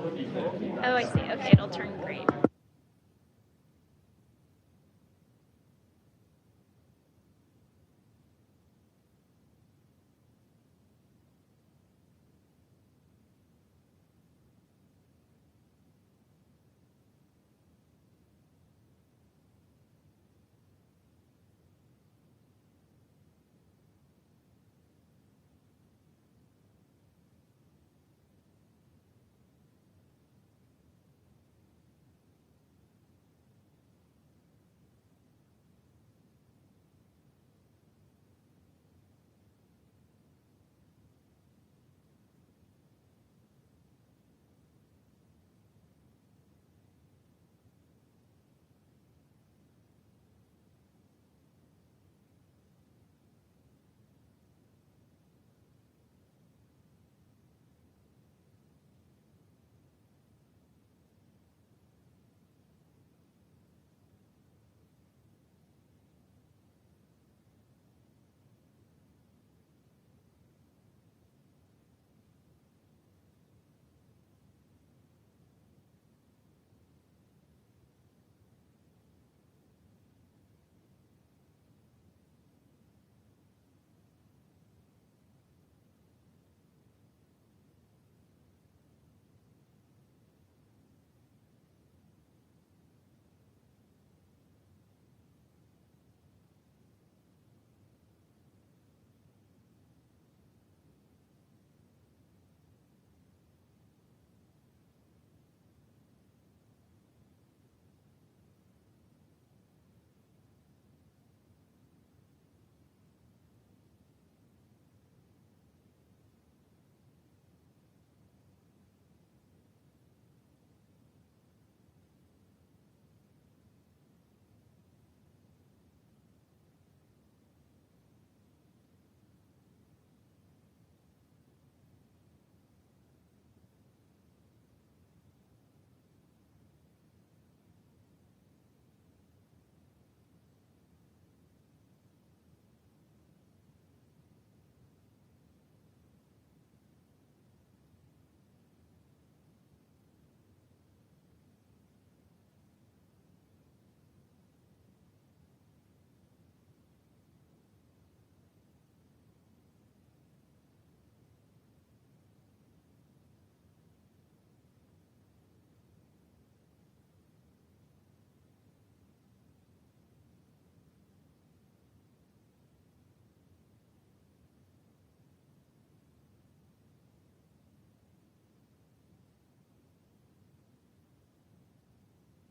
Oh, I see. Okay, it'll turn green.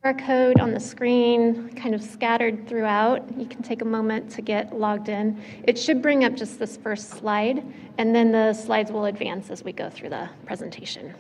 QR code on the screen, kind of scattered throughout. You can take a moment to get logged in. It should bring up just this first slide, and then the slides will advance as we go through the presentation.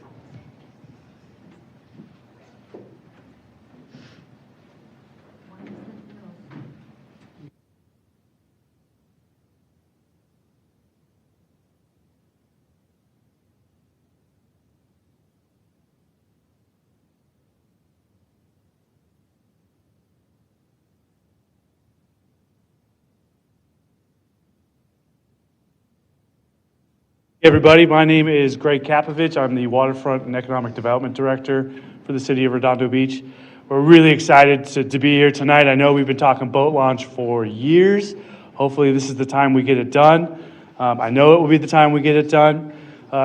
Hey everybody, my name is Greg Kapovich. I'm the Waterfront and Economic Development Director for the City of Redondo Beach. We're really excited to be here tonight. I know we've been talking boat launch for years. Hopefully this is the time we get it done. I know it will be the time we get it done.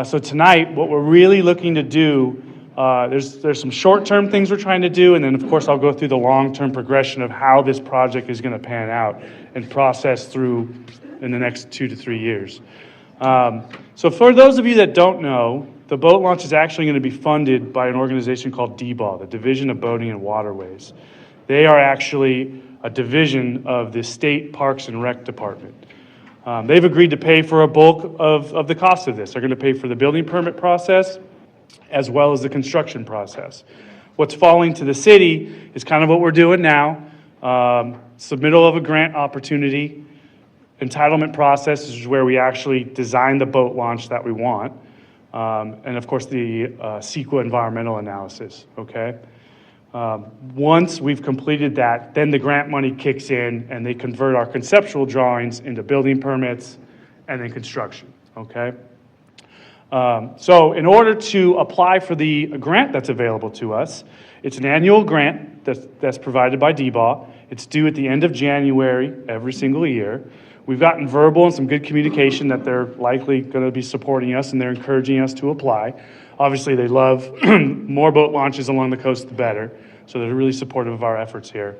So tonight, what we're really looking to do, there's some short-term things we're trying to do, and then of course I'll go through the long-term progression of how this project is going to pan out and process through in the next 2 to 3 years. So for those of you that don't know, the boat launch is actually going to be funded by an organization called DBAW, the Division of Boating and Waterways. They are actually a division of the State Parks and Rec Department. They've agreed to pay for a bulk of the cost of this. They're going to pay for the building permit process as well as the construction process. What's falling to the city is kind of what we're doing now. Submittal of a grant opportunity. Entitlement process is where we actually design the boat launch that we want. And of course the CEQA environmental analysis, okay? Once we've completed that, then the grant money kicks in and they convert our conceptual drawings into building permits and then construction, okay? So in order to apply for the grant that's available to us, it's an annual grant that's provided by DBAW. It's due at the end of January every single year. We've gotten verbal and some good communication that they're likely going to be supporting us and they're encouraging us to apply. Obviously, they love more boat launches along the coast, the better. So they're really supportive of our efforts here.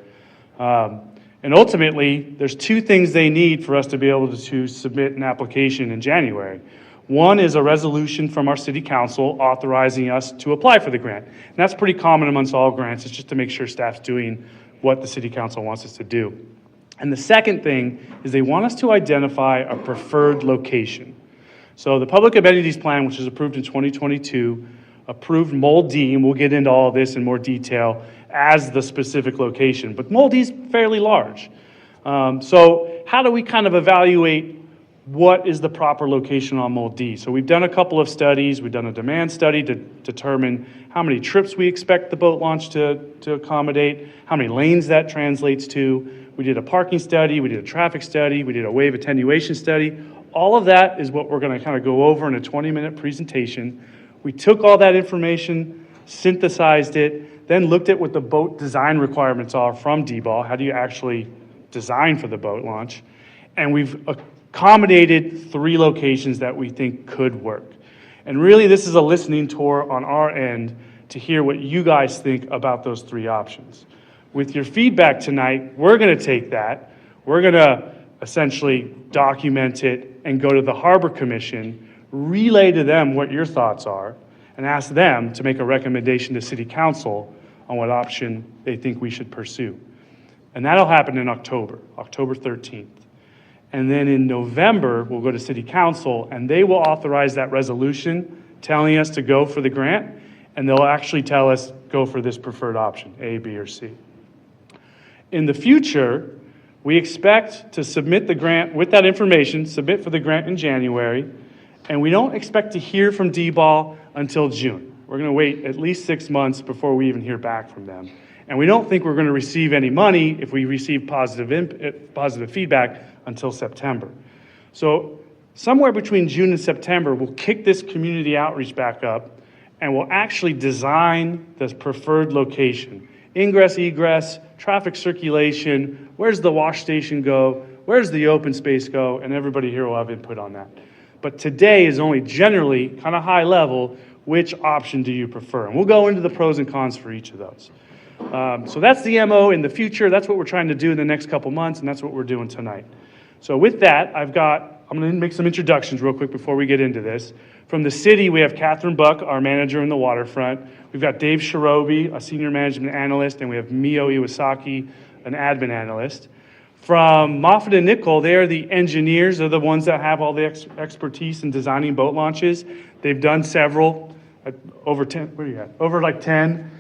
And ultimately, there's two things they need for us to be able to submit an application in January. One is a resolution from our city council authorizing us to apply for the grant. And that's pretty common amongst all grants. It's just to make sure staff's doing what the city council wants us to do. And the second thing is they want us to identify a preferred location. So the Public Amenities Plan, which was approved in 2022, approved Mole D, and we'll get into all of this in more detail, as the specific location. But Mole D is fairly large. So how do we kind of evaluate what is the proper location on Mole D? So we've done a couple of studies. We've done a demand study to determine how many trips we expect the boat launch to accommodate, how many lanes that translates to. We did a parking study, we did a traffic study, we did a wave attenuation study. All of that is what we're going to kind of go over in a 20-minute presentation. We took all that information, synthesized it, then looked at what the boat design requirements are from DBAW. How do you actually design for the boat launch? And we've accommodated 3 locations that we think could work. And really, this is a listening tour on our end to hear what you guys think about those 3 options. With your feedback tonight, we're going to take that. We're going to essentially document it and go to the Harbor Commission, relay to them what your thoughts are, and ask them to make a recommendation to City Council on what option they think we should pursue. And that'll happen in October 13th. And then in November, we'll go to City Council, and they will authorize that resolution telling us to go for the grant, and they'll actually tell us, go for this preferred option, A, B, or C. In the future, we expect to submit the grant with that information, submit for the grant in January, and we don't expect to hear from DBAW until June. We're going to wait at least 6 months before we even hear back from them. And we don't think we're going to receive any money if we receive positive feedback until September. So somewhere between June and September, we'll kick this community outreach back up, and we'll actually design the preferred location. Ingress, egress, traffic circulation, where's the wash station go, where's the open space go, and everybody here will have input on that. But today is only generally, kind of high level, which option do you prefer? And we'll go into the pros and cons for each of those. So that's the MO in the future. That's what we're trying to do in the next couple months, and that's what we're doing tonight. So with that, I'm going to make some introductions real quick before we get into this. From the city, we have Catherine Buck, our manager in the waterfront. We've got Dave Shirobi, a senior management analyst, and we have Mio Iwasaki, an admin analyst. From Moffitt and Nichol, they are the engineers, they're the ones that have all the expertise in designing boat launches. They've done several, over 10, what do you got? Over like 10.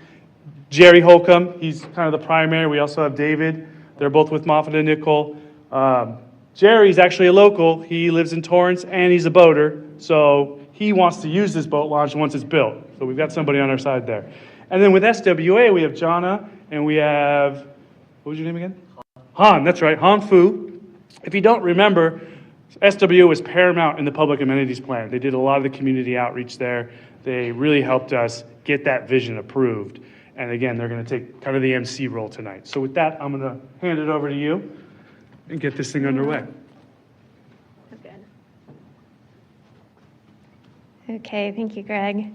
Jerry Holcomb, he's kind of the primary. We also have David. They're both with Moffitt and Nichol. Jerry's actually a local. He lives in Torrance, and he's a boater. So he wants to use this boat launch once it's built. So we've got somebody on our side there. And then with SWA, we have Jana, and we have, what was your name again? Han, that's right, Han Fu. If you don't remember, SWA was paramount in the Public Amenities Plan. They did a lot of the community outreach there. They really helped us get that vision approved. And again, they're going to take kind of the MC role tonight. So with that, I'm going to hand it over to you and get this thing underway. Good. Okay, thank you, Greg.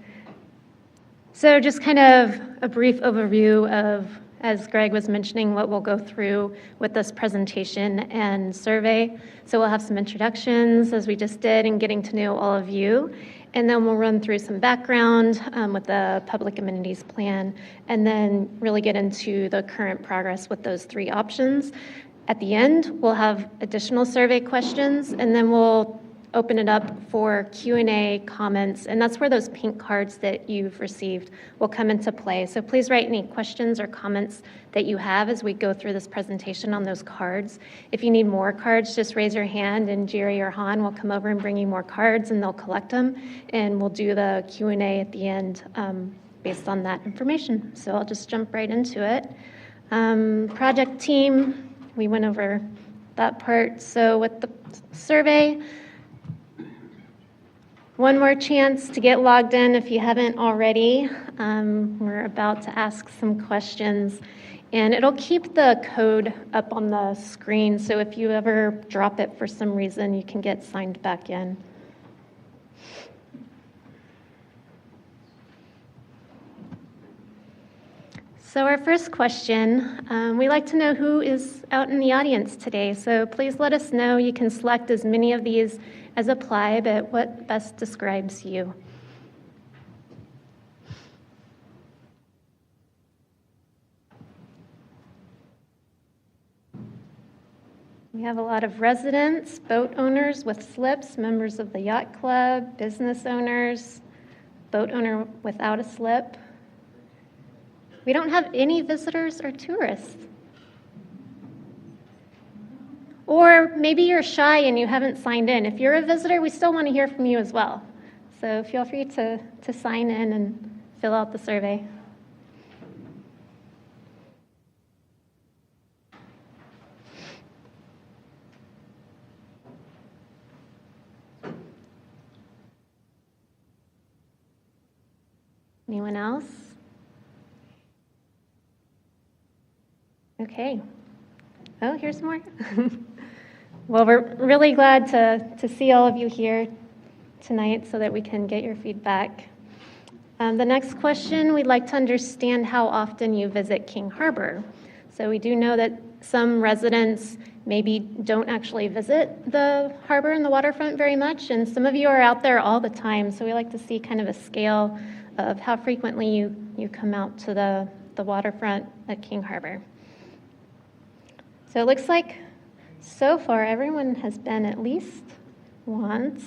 So just kind of a brief overview of, as Greg was mentioning, what we'll go through with this presentation and survey. So we'll have some introductions, as we just did, and getting to know all of you. And then we'll run through some background with the Public Amenities Plan, and then really get into the current progress with those 3 options. At the end, we'll have additional survey questions, and then we'll open it up for Q&A comments, and that's where those pink cards that you've received will come into play. So please write any questions or comments that you have as we go through this presentation on those cards. If you need more cards, just raise your hand, and Jerry or Han will come over and bring you more cards, and they'll collect them, and we'll do the Q&A at the end based on that information. So I'll just jump right into it. Project team, we went over that part. So with the survey, One more chance to get logged in if you haven't already. We're about to ask some questions, and it'll keep the code up on the screen, so if you ever drop it for some reason, you can get signed back in. So our first question, we like to know who is out in the audience today, so please let us know. You can select as many of these as apply, but what best describes you? We have a lot of residents, boat owners with slips, members of the yacht club, business owners, boat owner without a slip. We don't have any visitors or tourists. Or maybe you're shy and you haven't signed in. If you're a visitor, we still want to hear from you as well. So feel free to sign in and fill out the survey. Anyone else? Okay. Oh, here's more. Well, we're really glad to see all of you here tonight so that we can get your feedback. The next question, we'd like to understand how often you visit King Harbor. So we do know that some residents maybe don't actually visit the harbor and the waterfront very much, and some of you are out there all the time, so we like to see kind of a scale of how frequently you come out to the waterfront at King Harbor. So it looks like so far everyone has been at least once.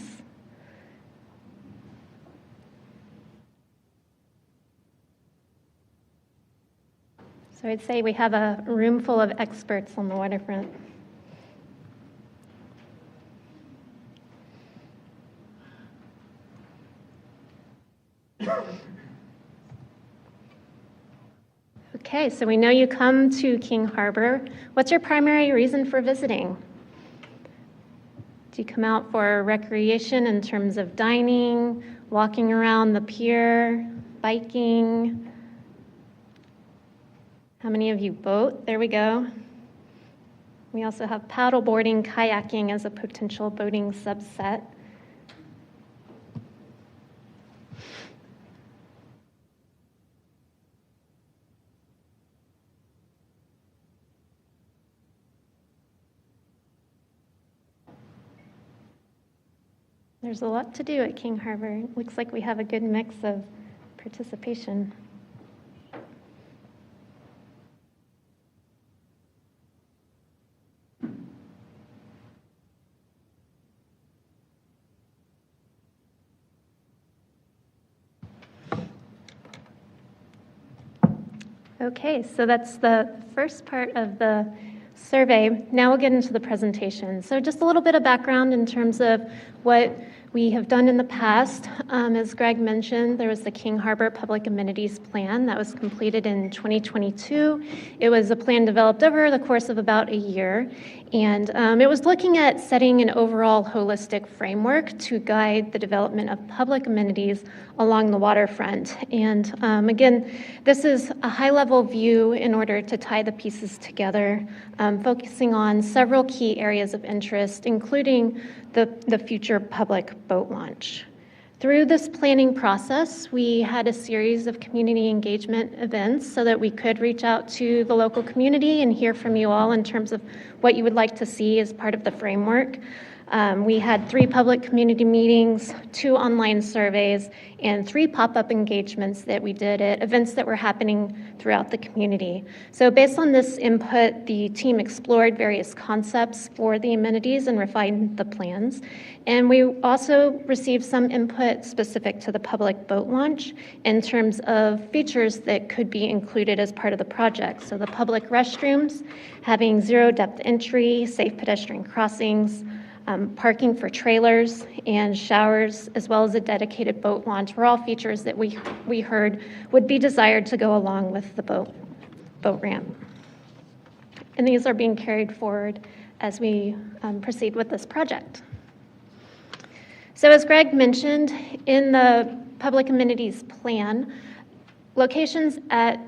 So I'd say we have a room full of experts on the waterfront. Okay, so we know you come to King Harbor. What's your primary reason for visiting? Do you come out for recreation in terms of dining, walking around the pier, biking? How many of you boat? There we go. We also have paddleboarding, kayaking as a potential boating subset. There's a lot to do at King Harbor. It looks like we have a good mix of participation. Okay, so that's the first part of the survey. Now we'll get into the presentation. So just a little bit of background in terms of what we have done in the past. As Greg mentioned, there was the King Harbor Public Amenities Plan that was completed in 2022. It was a plan developed over the course of about a year, and it was looking at setting an overall holistic framework to guide the development of public amenities along the waterfront. And again, this is a high-level view in order to tie the pieces together, focusing on several key areas of interest, including the future public boat launch. Through this planning process, we had a series of community engagement events so that we could reach out to the local community and hear from you all in terms of what you would like to see as part of the framework. We had 3 public community meetings, 2 online surveys, and 3 pop-up engagements that we did at events that were happening throughout the community. So based on this input, the team explored various concepts for the amenities and refined the plans. And we also received some input specific to the public boat launch in terms of features that could be included as part of the project. So the public restrooms, having zero depth entry, safe pedestrian crossings, parking for trailers and showers, as well as a dedicated boat launch, were all features that we heard would be desired to go along with the boat ramp. And these are being carried forward as we proceed with this project. So as Greg mentioned, in the public amenities plan, locations at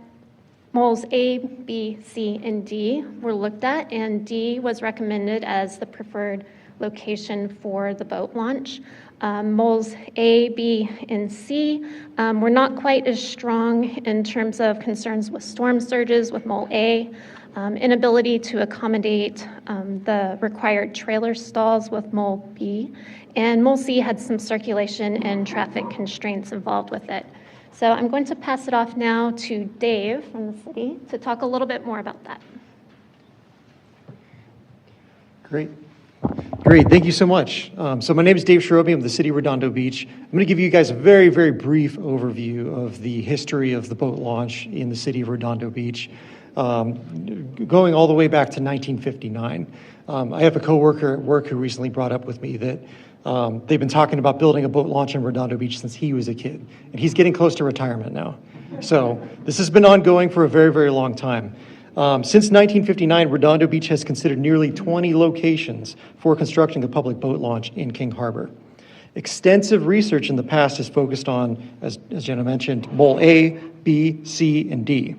moles A, B, C, and D were looked at, and D was recommended as the preferred location for the boat launch. Moles A, B, and C were not quite as strong in terms of concerns with storm surges with mole A, inability to accommodate the required trailer stalls with mole B, and mole C had some circulation and traffic constraints involved with it. So I'm going to pass it off now to Dave from the city to talk a little bit more about that. Great. Thank you so much. So my name is Dave Shirobi. I'm the city of Redondo Beach. I'm going to give you guys a very, very brief overview of the history of the boat launch in the city of Redondo Beach, going all the way back to 1959. I have a coworker at work who recently brought up with me that they've been talking about building a boat launch in Redondo Beach since he was a kid, and he's getting close to retirement now. So this has been ongoing for a very, very long time. Since 1959, Redondo Beach has considered nearly 20 locations for constructing a public boat launch in King Harbor. Extensive research in the past has focused on, as Jenna mentioned, Mole A, B, C, and D.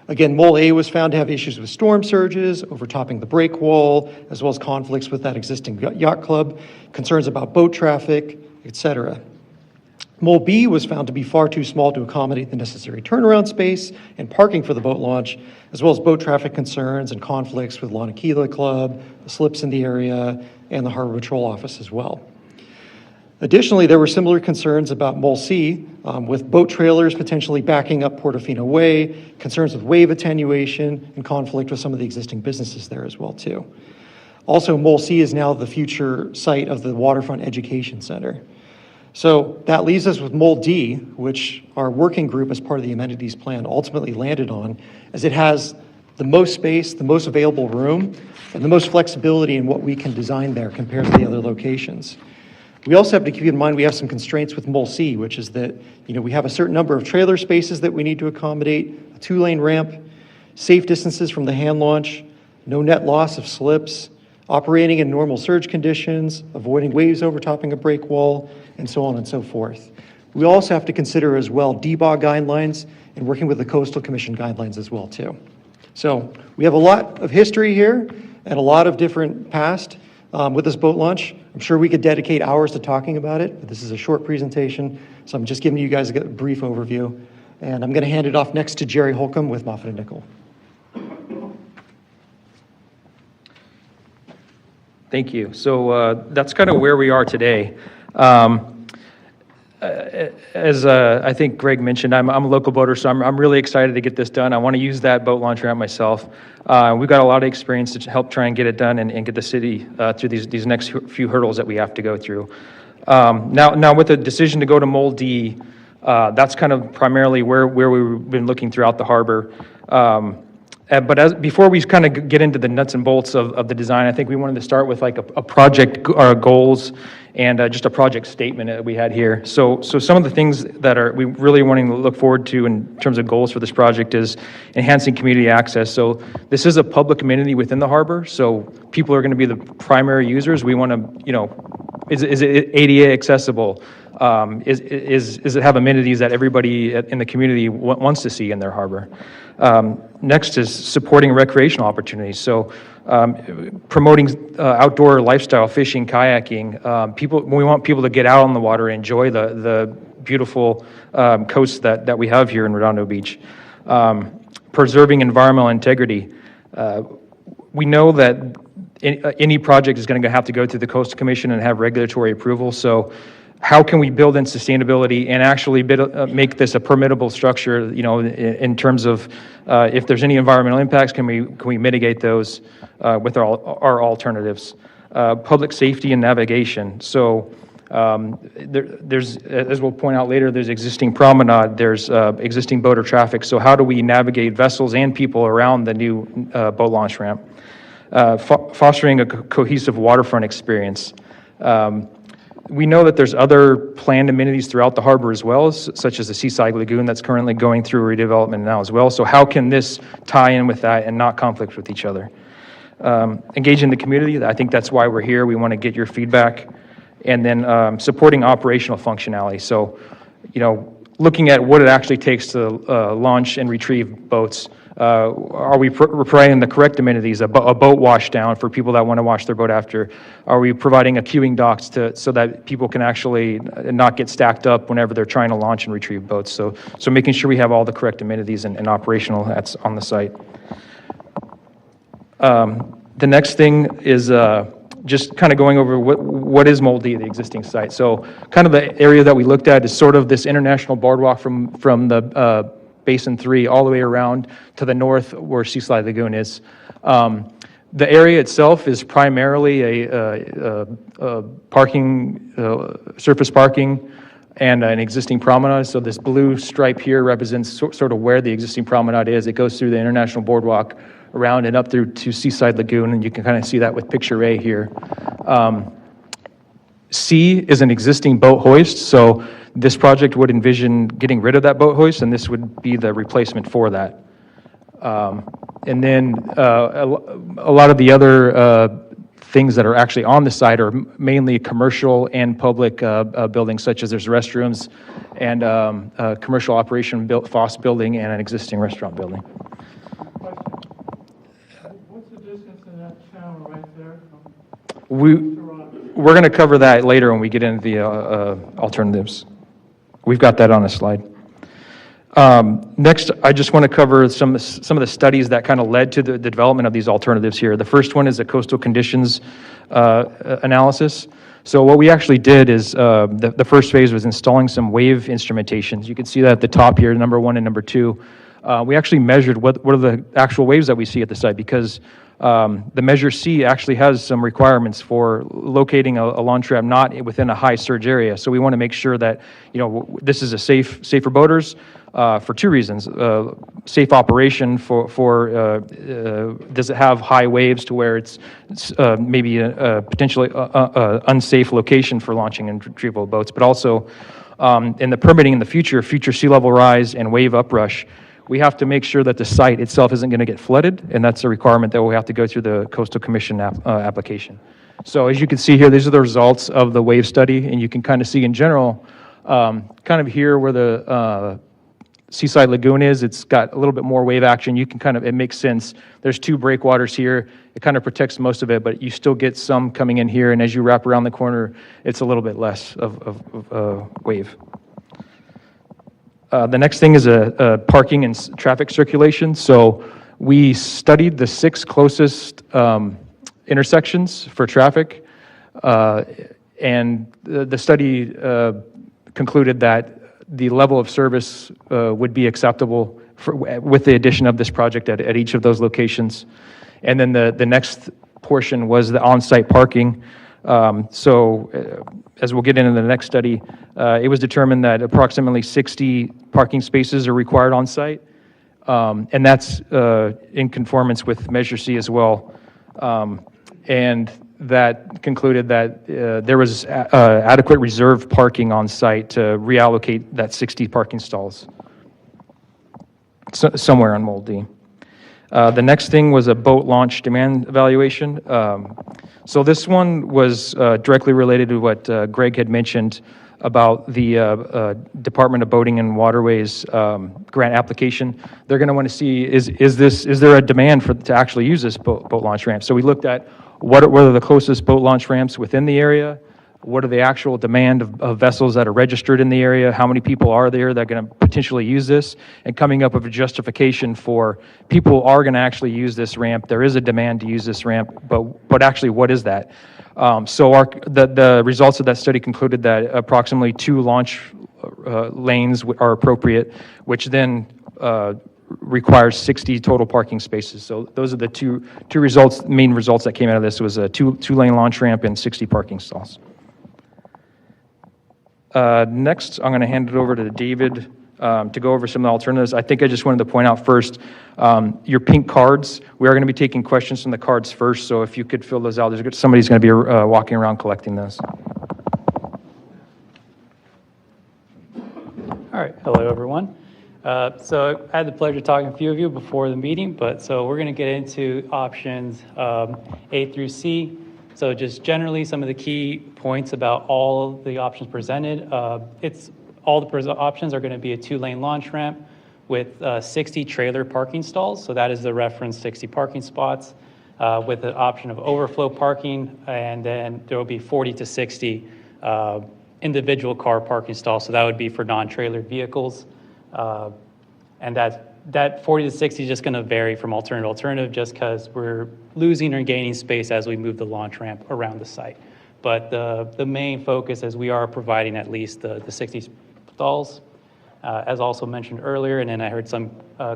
Again, Mole A was found to have issues with storm surges, overtopping the break wall, as well as conflicts with that existing yacht club, concerns about boat traffic, etc. Mole B was found to be far too small to accommodate the necessary turnaround space and parking for the boat launch, as well as boat traffic concerns and conflicts with Lanaquila Club, the slips in the area, and the Harbor Patrol Office as well. Additionally, there were similar concerns about Mole C, with boat trailers potentially backing up Portofino Way, concerns with wave attenuation, and conflict with some of the existing businesses there as well, too. Also, Mole C is now the future site of the Waterfront Education Center. So that leaves us with Mole D, which our working group as part of the amenities plan ultimately landed on, as it has the most space, the most available room, and the most flexibility in what we can design there compared to the other locations. We also have to keep in mind we have some constraints with Mole C, which is that we have a certain number of trailer spaces that we need to accommodate, a 2-lane ramp, safe distances from the hand launch, no net loss of slips, operating in normal surge conditions, avoiding waves overtopping a break wall, and so on and so forth. We also have to consider as well DBOG guidelines and working with the Coastal Commission guidelines as well too. So we have a lot of history here and a lot of different past with this boat launch. I'm sure we could dedicate hours to talking about it, but this is a short presentation, so I'm just giving you guys a brief overview. And I'm going to hand it off next to Jerry Holcomb with Moffett & Nichol. Thank you. So that's kind of where we are today. As I think Greg mentioned, I'm a local boater, so I'm really excited to get this done. I want to use that boat launch ramp myself. We've got a lot of experience to help try and get it done and get the city through these next few hurdles that we have to go through. Now with the decision to go to Mole D, that's kind of primarily where we've been looking throughout the harbor. But before we kind of get into the nuts and bolts of the design, I think we wanted to start with like a project goals and just a project statement that we had here. So some of the things that we really wanting to look forward to in terms of goals for this project is enhancing community access. So this is a public amenity within the harbor, so people are going to be the primary users. We want to, is it ADA accessible? Is it have amenities that everybody in the community wants to see in their harbor? Next is supporting recreational opportunities. So promoting outdoor lifestyle, fishing, kayaking. We want people to get out on the water and enjoy the beautiful coast that we have here in Redondo Beach. Preserving environmental integrity. We know that any project is going to have to go through the Coastal Commission and have regulatory approval. So how can we build in sustainability and actually make this a permittable structure, in terms of if there's any environmental impacts, can we mitigate those with our alternatives? Public safety and navigation. So there's, as we'll point out later, there's existing promenade, there's existing boater traffic. So how do we navigate vessels and people around the new boat launch ramp? Fostering a cohesive waterfront experience. We know that there's other planned amenities throughout the harbor as well, such as the Seaside Lagoon that's currently going through redevelopment now as well. So how can this tie in with that and not conflict with each other? Engage in the community. I think that's why we're here. We want to get your feedback and then supporting operational functionality. So, looking at what it actually takes to launch and retrieve boats. Are we providing the correct amenities, a boat wash down for people that want to wash their boat after? Are we providing a queuing docks so that people can actually not get stacked up whenever they're trying to launch and retrieve boats? So making sure we have all the correct amenities and operational that's on the site. The next thing is just kind of going over what is Moldy, the existing site. So kind of the area that we looked at is sort of this international boardwalk from the Basin 3 all the way around to the north where Seaside Lagoon is. The area itself is primarily a parking, surface parking, and an existing promenade. So this blue stripe here represents sort of where the existing promenade is. It goes through the international boardwalk around and up through to Seaside Lagoon, and you can kind of see that with picture A here. C is an existing boat hoist, so this project would envision getting rid of that boat hoist, and this would be the replacement for that. And then a lot of the other things that are actually on the site are mainly commercial and public buildings, such as there's restrooms and a commercial operation FOSS building and an existing restaurant building. What's the distance in that channel right there? We're going to cover that later when we get into the alternatives. We've got that on a slide. Next, I just want to cover some of the studies that kind of led to the development of these alternatives here. The first one is a coastal conditions analysis. So what we actually did is the first phase was installing some wave instrumentations. You can see that at the top here, number 1 and number 2. We actually measured what are the actual waves that we see at the site, because the Measure C actually has some requirements for locating a launch ramp not within a high surge area. So we want to make sure that this is safe for boaters for 2 reasons: safe operation for does it have high waves to where it's maybe a potentially unsafe location for launching and retrieval boats, but also in the permitting in the future sea level rise and wave uprush. We have to make sure that the site itself isn't going to get flooded, and that's a requirement that we'll have to go through the Coastal Commission application. So as you can see here, these are the results of the wave study, and you can kind of see in general, kind of here where the Seaside Lagoon is, it's got a little bit more wave action. You can it makes sense. There's 2 breakwaters here. It kind of protects most of it, but you still get some coming in here, and as you wrap around the corner, it's a little bit less of wave. The next thing is a parking and traffic circulation. So we studied the 6 closest intersections for traffic, and the study concluded that the level of service would be acceptable with the addition of this project at each of those locations. And then the next portion was the on-site parking. As we'll get into the next study, it was determined that approximately 60 parking spaces are required on site, and that's in conformance with Measure C as well. And that concluded that there was adequate reserve parking on site to reallocate that 60 parking stalls somewhere on Moldy. The next thing was a boat launch demand evaluation. So this one was directly related to what Greg had mentioned about the Department of Boating and Waterways grant application. They're going to want to see is there a demand to actually use this boat launch ramp. So we looked at what are the closest boat launch ramps within the area. What are the actual demand of vessels that are registered in the area? How many people are there that are going to potentially use this? And coming up with a justification for people are going to actually use this ramp. There is a demand to use this ramp, but actually, what is that? So the results of that study concluded that approximately 2 launch lanes are appropriate, which then requires 60 total parking spaces. So those are the two main results that came out of this. Was a 2-lane launch ramp and 60 parking stalls. Next, I'm going to hand it over to David to go over some of the alternatives. I think I just wanted to point out first, your pink cards, we are going to be taking questions from the cards first, so if you could fill those out, somebody's going to be walking around collecting those. All right, hello everyone. So I had the pleasure of talking to a few of you before the meeting, so we're going to get into options A through C. So just generally, some of the key points about all the options presented, all the options are going to be a 2-lane launch ramp with 60 trailer parking stalls. So that is the reference 60 parking spots with the option of overflow parking, and then there will be 40 to 60 individual car parking stalls. So that would be for non-trailer vehicles. And that 40 to 60 is just going to vary from alternative to alternative just because we're losing or gaining space as we move the launch ramp around the site. But the main focus is we are providing at least the 60 stalls. As also mentioned earlier, and then I heard some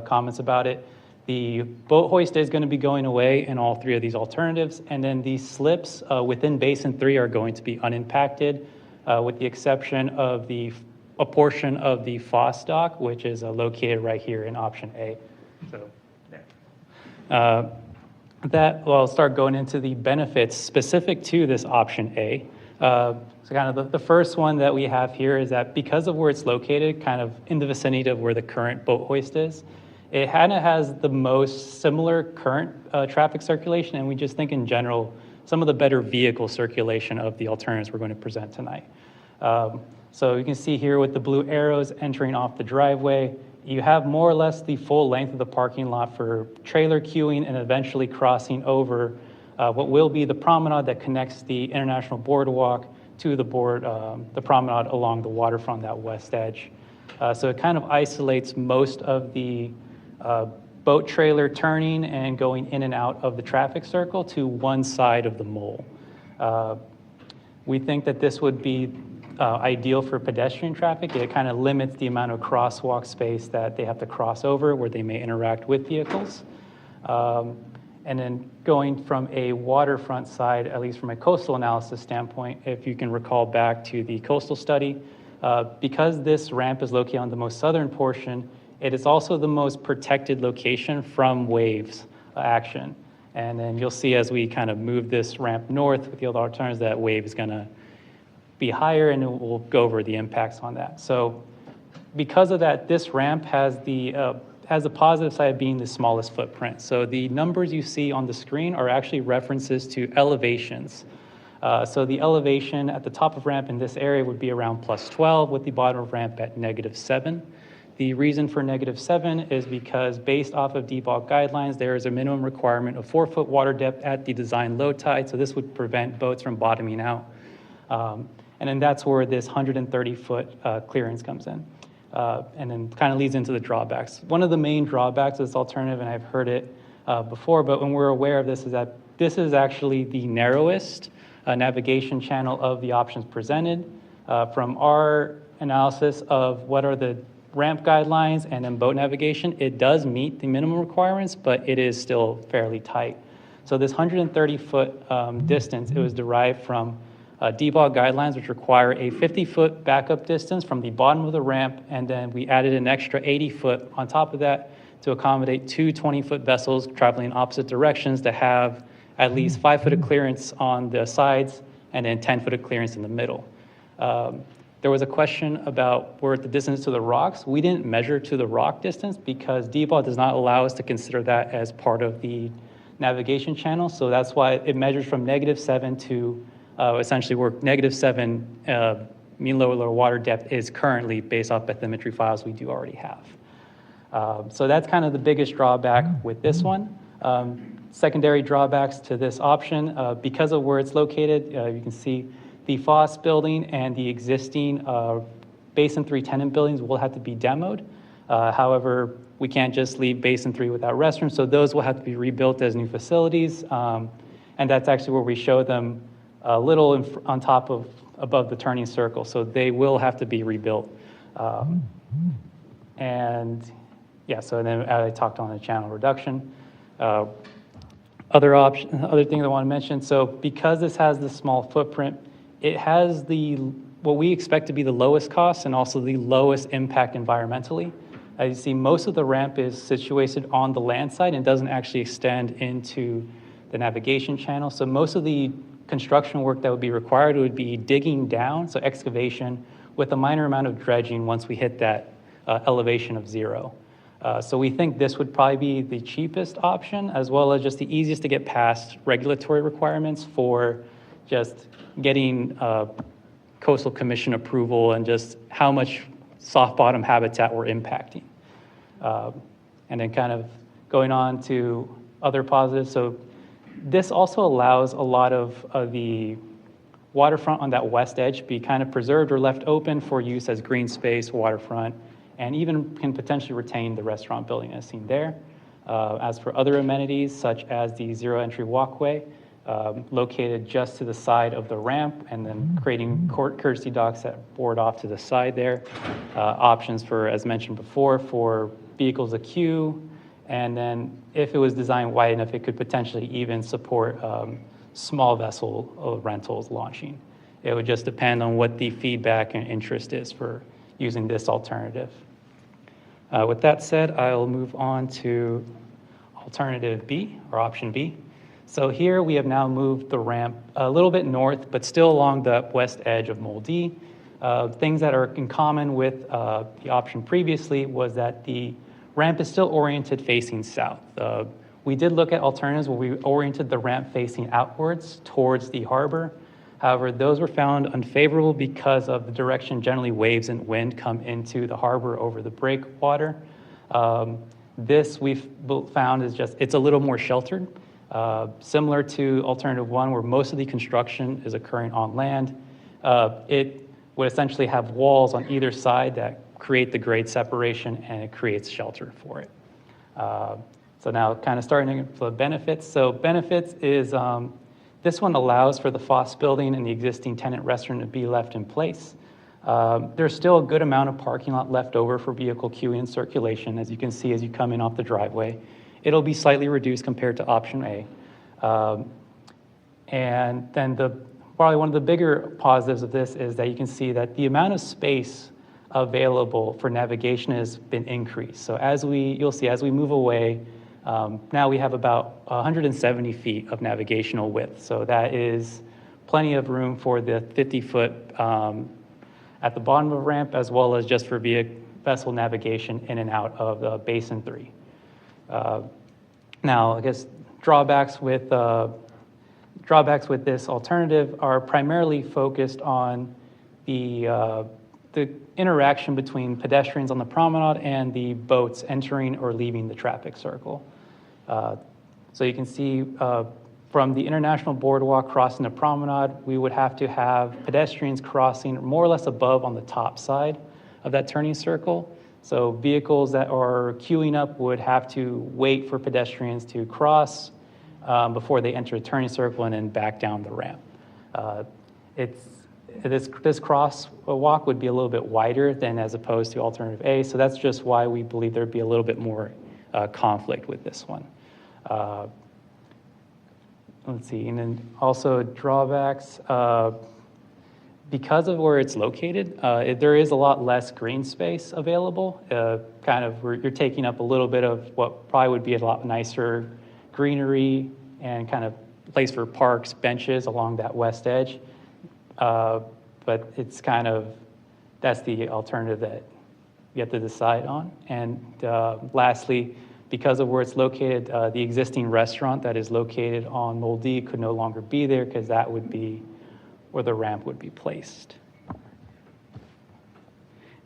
comments about it, the boat hoist is going to be going away in all 3 of these alternatives, and then these slips within Basin 3 are going to be unimpacted, with the exception of a portion of the FOS dock, which is located right here in option A. So there. I'll start going into the benefits specific to this option A. So kind of the first one that we have here is that because of where it's located, kind of in the vicinity of where the current boat hoist is, it kind of has the most similar current traffic circulation, and we just think in general, some of the better vehicle circulation of the alternatives we're going to present tonight. So you can see here with the blue arrows entering off the driveway, you have more or less the full length of the parking lot for trailer queuing and eventually crossing over what will be the promenade that connects the International Boardwalk to the promenade along the waterfront, that west edge. So it kind of isolates most of the boat trailer turning and going in and out of the traffic circle to one side of the mole. We think that this would be ideal for pedestrian traffic. It kind of limits the amount of crosswalk space that they have to cross over where they may interact with vehicles. And then going from a waterfront side, at least from a coastal analysis standpoint, if you can recall back to the coastal study, because this ramp is located on the most southern portion, it is also the most protected location from waves action. And then you'll see as we kind of move this ramp north with the other alternatives, that wave is going to be higher, and we'll go over the impacts on that. So because of that, this ramp has the positive side being the smallest footprint. So the numbers you see on the screen are actually references to elevations. So the elevation at the top of ramp in this area would be around +12, with the bottom of ramp at -7. The reason for -7 is because based off of DBOG guidelines, there is a minimum requirement of 4-foot water depth at the design low tide, so this would prevent boats from bottoming out. And then that's where this 130-foot clearance comes in. And then kind of leads into the drawbacks. One of the main drawbacks of this alternative, and I've heard it before, but when we're aware of this, is that this is actually the narrowest navigation channel of the options presented. From our analysis of what are the ramp guidelines and then boat navigation, it does meet the minimum requirements, but it is still fairly tight. So this 130-foot distance, it was derived from DBOG guidelines, which require a 50-foot backup distance from the bottom of the ramp, and then we added an extra 80-foot on top of that to accommodate 2 20-foot vessels traveling in opposite directions to have at least 5-foot of clearance on the sides and then 10-foot of clearance in the middle. There was a question about where the distance to the rocks. We didn't measure to the rock distance because DBOG does not allow us to consider that as part of the navigation channel, so that's why it measures from -7 to essentially where -7 mean lower water depth is currently based off bathymetry files we do already have. So that's kind of the biggest drawback with this one. Secondary drawbacks to this option, because of where it's located, you can see the FOS building and the existing Basin 3 tenant buildings will have to be demoed. However, we can't just leave Basin 3 without restrooms, so those will have to be rebuilt as new facilities. And that's actually where we show them a little on top of above the turning circle, so they will have to be rebuilt. And yeah, so then I talked on the channel reduction. Other thing I want to mention, so because this has the small footprint, it has what we expect to be the lowest cost and also the lowest impact environmentally. As you see, most of the ramp is situated on the land side and doesn't actually extend into the navigation channel. So most of the construction work that would be required would be digging down, so excavation, with a minor amount of dredging once we hit that elevation of 0. So we think this would probably be the cheapest option, as well as just the easiest to get past regulatory requirements for just getting coastal commission approval and just how much soft bottom habitat we're impacting. And then kind of going on to other positives. So this also allows a lot of the waterfront on that west edge to be kind of preserved or left open for use as green space, waterfront, and even can potentially retain the restaurant building as seen there. As for other amenities, such as the zero entry walkway, located just to the side of the ramp, and then creating courtesy docks that board off to the side there. Options for, as mentioned before, for vehicles to queue, and then if it was designed wide enough, it could potentially even support small vessel rentals launching. It would just depend on what the feedback and interest is for using this alternative. With that said, I'll move on to alternative B, or option B. So here we have now moved the ramp a little bit north, but still along the west edge of Mole D. Things that are in common with the option previously was that the ramp is still oriented facing south. We did look at alternatives where we oriented the ramp facing outwards towards the harbor. However, those were found unfavorable because of the direction generally waves and wind come into the harbor over the breakwater. This we've found is just, it's a little more sheltered, similar to alternative one where most of the construction is occurring on land. It would essentially have walls on either side that create the grade separation, and it creates shelter for it. So now kind of starting with the benefits. So benefits is, this one allows for the Foss building and the existing tenant restaurant to be left in place. There's still a good amount of parking lot left over for vehicle queuing and circulation, as you can see as you come in off the driveway. It'll be slightly reduced compared to option A. And then probably one of the bigger positives of this is that you can see that the amount of space available for navigation has been increased. So you'll see as we move away, now we have about 170 feet of navigational width. So that is plenty of room for the 50-foot at the bottom of the ramp, as well as just for vessel navigation in and out of Basin 3. Now, I guess drawbacks with this alternative are primarily focused on the interaction between pedestrians on the promenade and the boats entering or leaving the traffic circle. So you can see from the International Boardwalk crossing the promenade, we would have to have pedestrians crossing more or less above on the top side of that turning circle. So vehicles that are queuing up would have to wait for pedestrians to cross before they enter a turning circle and then back down the ramp. This crosswalk would be a little bit wider than as opposed to alternative A, so that's just why we believe there'd be a little bit more conflict with this one. Let's see, and then also drawbacks. Because of where it's located, there is a lot less green space available. You're taking up a little bit of what probably would be a lot nicer greenery and kind of place for parks, benches along that west edge. But it's that's the alternative that you have to decide on. And lastly, because of where it's located, the existing restaurant that is located on Mole D could no longer be there because that would be where the ramp would be placed.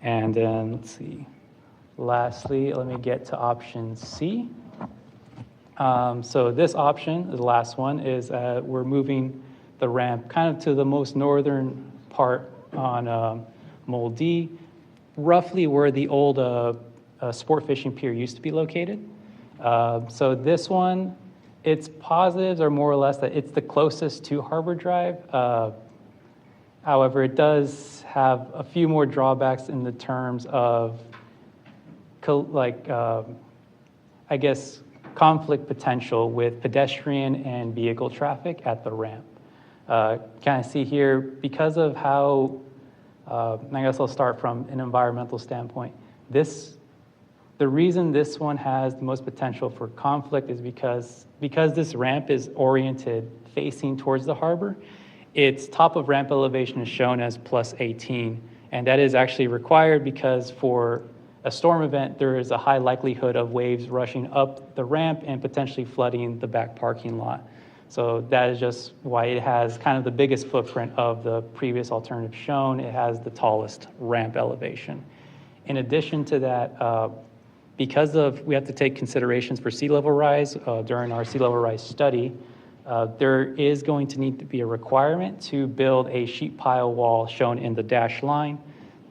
And then, let's see. Lastly, let me get to option C. So this option, the last one, is we're moving the ramp kind of to the most northern part on Mole D, roughly where the old sport fishing pier used to be located. So this one, its positives are more or less that it's the closest to Harbor Drive. However, it does have a few more drawbacks in the terms of, I guess, conflict potential with pedestrian and vehicle traffic at the ramp. Kind of see here, because of how, I guess I'll start from an environmental standpoint. The reason this one has the most potential for conflict is because this ramp is oriented facing towards the harbor. Its top of ramp elevation is shown as plus 18, and that is actually required because for a storm event, there is a high likelihood of waves rushing up the ramp and potentially flooding the back parking lot. So that is just why it has kind of the biggest footprint of the previous alternative shown. It has the tallest ramp elevation. In addition to that, because we have to take considerations for sea level rise during our sea level rise study, there is going to need to be a requirement to build a sheet pile wall shown in the dashed line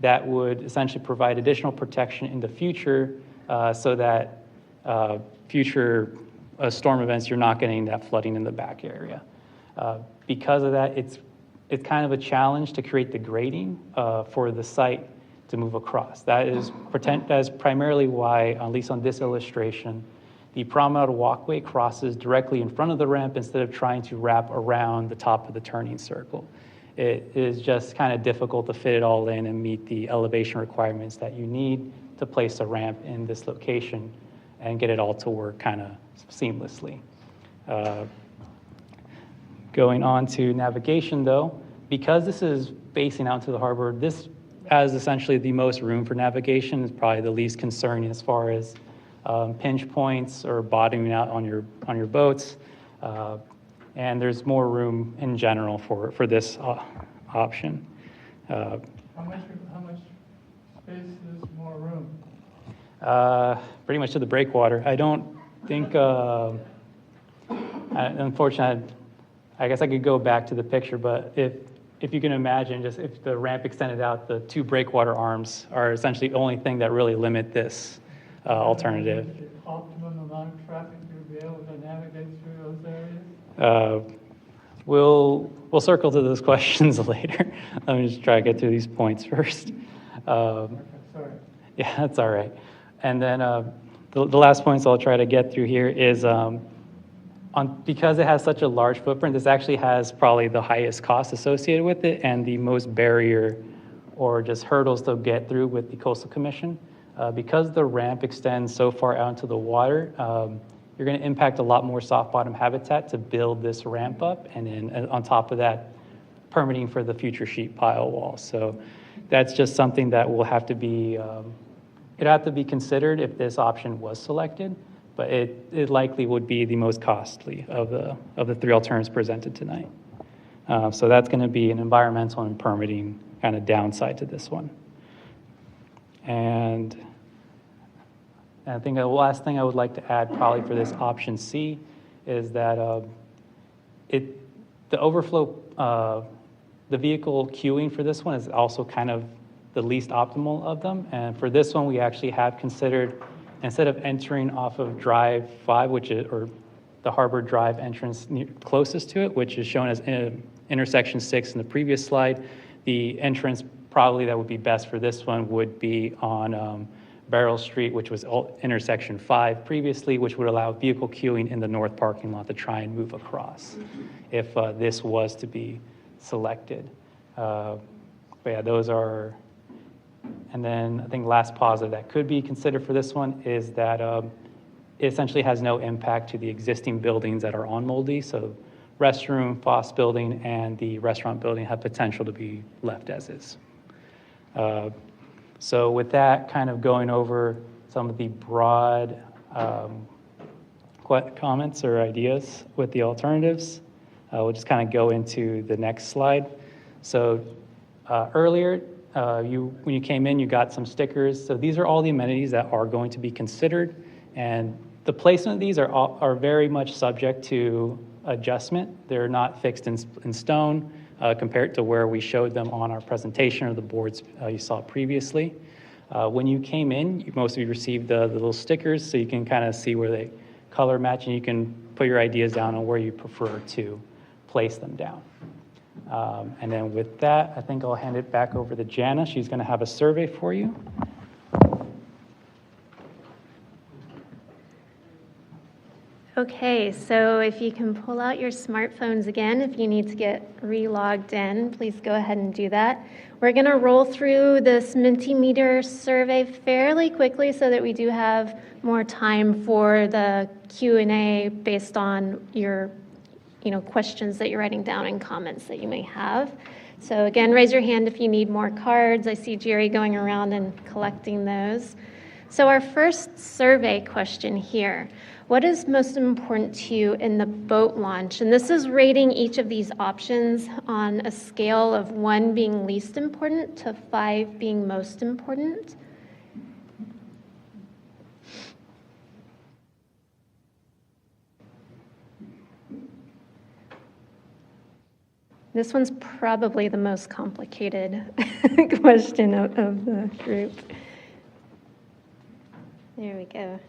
that would essentially provide additional protection in the future so that future storm events, you're not getting that flooding in the back area. Because of that, it's kind of a challenge to create the grading for the site to move across. That is primarily why, at least on this illustration, the promenade walkway crosses directly in front of the ramp instead of trying to wrap around the top of the turning circle. It is just kind of difficult to fit it all in and meet the elevation requirements that you need to place a ramp in this location and get it all to work kind of seamlessly. Going on to navigation though, because this is facing out to the harbor, this has essentially the most room for navigation. It's probably the least concerning as far as pinch points or bottoming out on your boats. And there's more room in general for this option. How much space is more room? Pretty much to the breakwater. I don't think, unfortunately, I guess I could go back to the picture, but if you can imagine, just if the ramp extended out, the two breakwater arms are essentially the only thing that really limit this alternative. The optimum amount of traffic you'll be able to navigate through those areas? We'll circle to those questions later. Let me just try to get through these points first. Okay, sorry. Yeah, that's all right. And then the last points I'll try to get through here is because it has such a large footprint, this actually has probably the highest cost associated with it and the most barrier or just hurdles to get through with the Coastal Commission. Because the ramp extends so far out into the water, you're going to impact a lot more soft bottom habitat to build this ramp up, and then on top of that, permitting for the future sheet pile wall. So that's just something that will have to be, it'd have to be considered if this option was selected, but it likely would be the most costly of the three alternatives presented tonight. So that's going to be an environmental and permitting kind of downside to this one. And I think the last thing I would like to add probably for this option C is that the overflow, the vehicle queuing for this one is also kind of the least optimal of them. And for this one, we actually have considered, instead of entering off of Drive 5, or the Harbor Drive entrance closest to it, which is shown as intersection 6 in the previous slide, the entrance probably that would be best for this one would be on Barrel Street, which was intersection 5 previously, which would allow vehicle queuing in the north parking lot to try and move across if this was to be selected. But yeah, those are, and then I think last positive that could be considered for this one is that it essentially has no impact to the existing buildings that are on Moldy. So restroom, Foss building, and the restaurant building have potential to be left as is. So with that, kind of going over some of the broad comments or ideas with the alternatives, we'll just kind of go into the next slide. So earlier, when you came in, you got some stickers. So these are all the amenities that are going to be considered, and the placement of these are very much subject to adjustment. They're not fixed in stone. Compared to where we showed them on our presentation or the boards you saw previously. When you came in, most of you received the little stickers, so you can kind of see where they color match, and you can put your ideas down on where you prefer to place them down. And then with that, I think I'll hand it back over to Jana. She's going to have a survey for you. Okay, so if you can pull out your smartphones again, if you need to get re-logged in, please go ahead and do that. We're going to roll through this Mentimeter survey fairly quickly so that we do have more time for the Q&A based on your questions that you're writing down and comments that you may have. So again, raise your hand if you need more cards. I see Jerry going around and collecting those. So our first survey question here, what is most important to you in the boat launch? And this is rating each of these options on a scale of 1 being least important to 5 being most important. This one's probably the most complicated question of the group. There we go.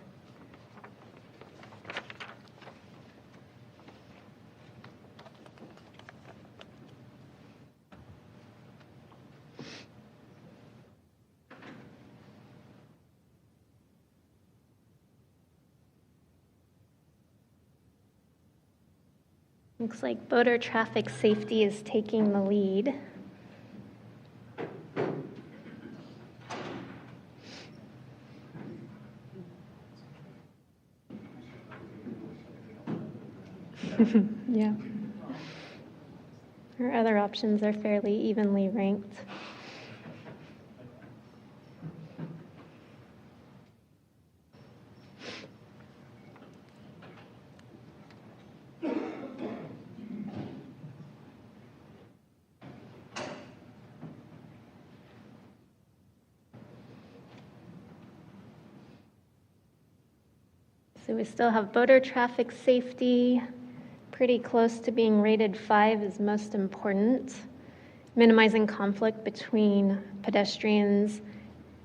Looks like boater traffic safety is taking the lead. Yeah. Our other options are fairly evenly ranked. So we still have boater traffic safety, pretty close to being rated 5 is most important. Minimizing conflict between pedestrians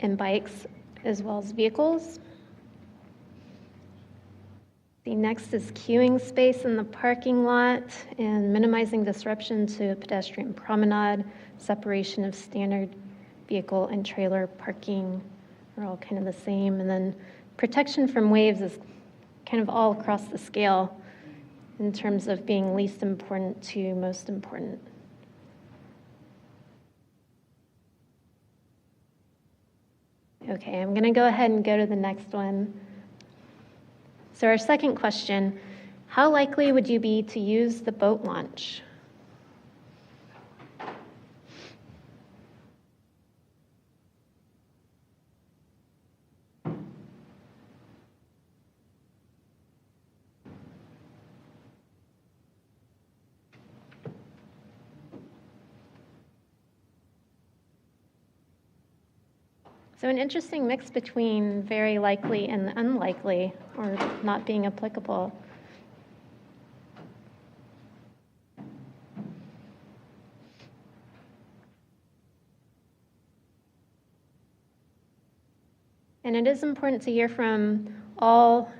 and bikes as well as vehicles. The next is queuing space in the parking lot and minimizing disruption to pedestrian promenade, separation of standard vehicle and trailer parking are all kind of the same. And then protection from waves is kind of all across the scale in terms of being least important to most important. Okay, I'm going to go ahead and go to the next one. So our second question, how likely would you be to use the boat launch? So an interesting mix between very likely and unlikely, or not being applicable. And it is important to hear from all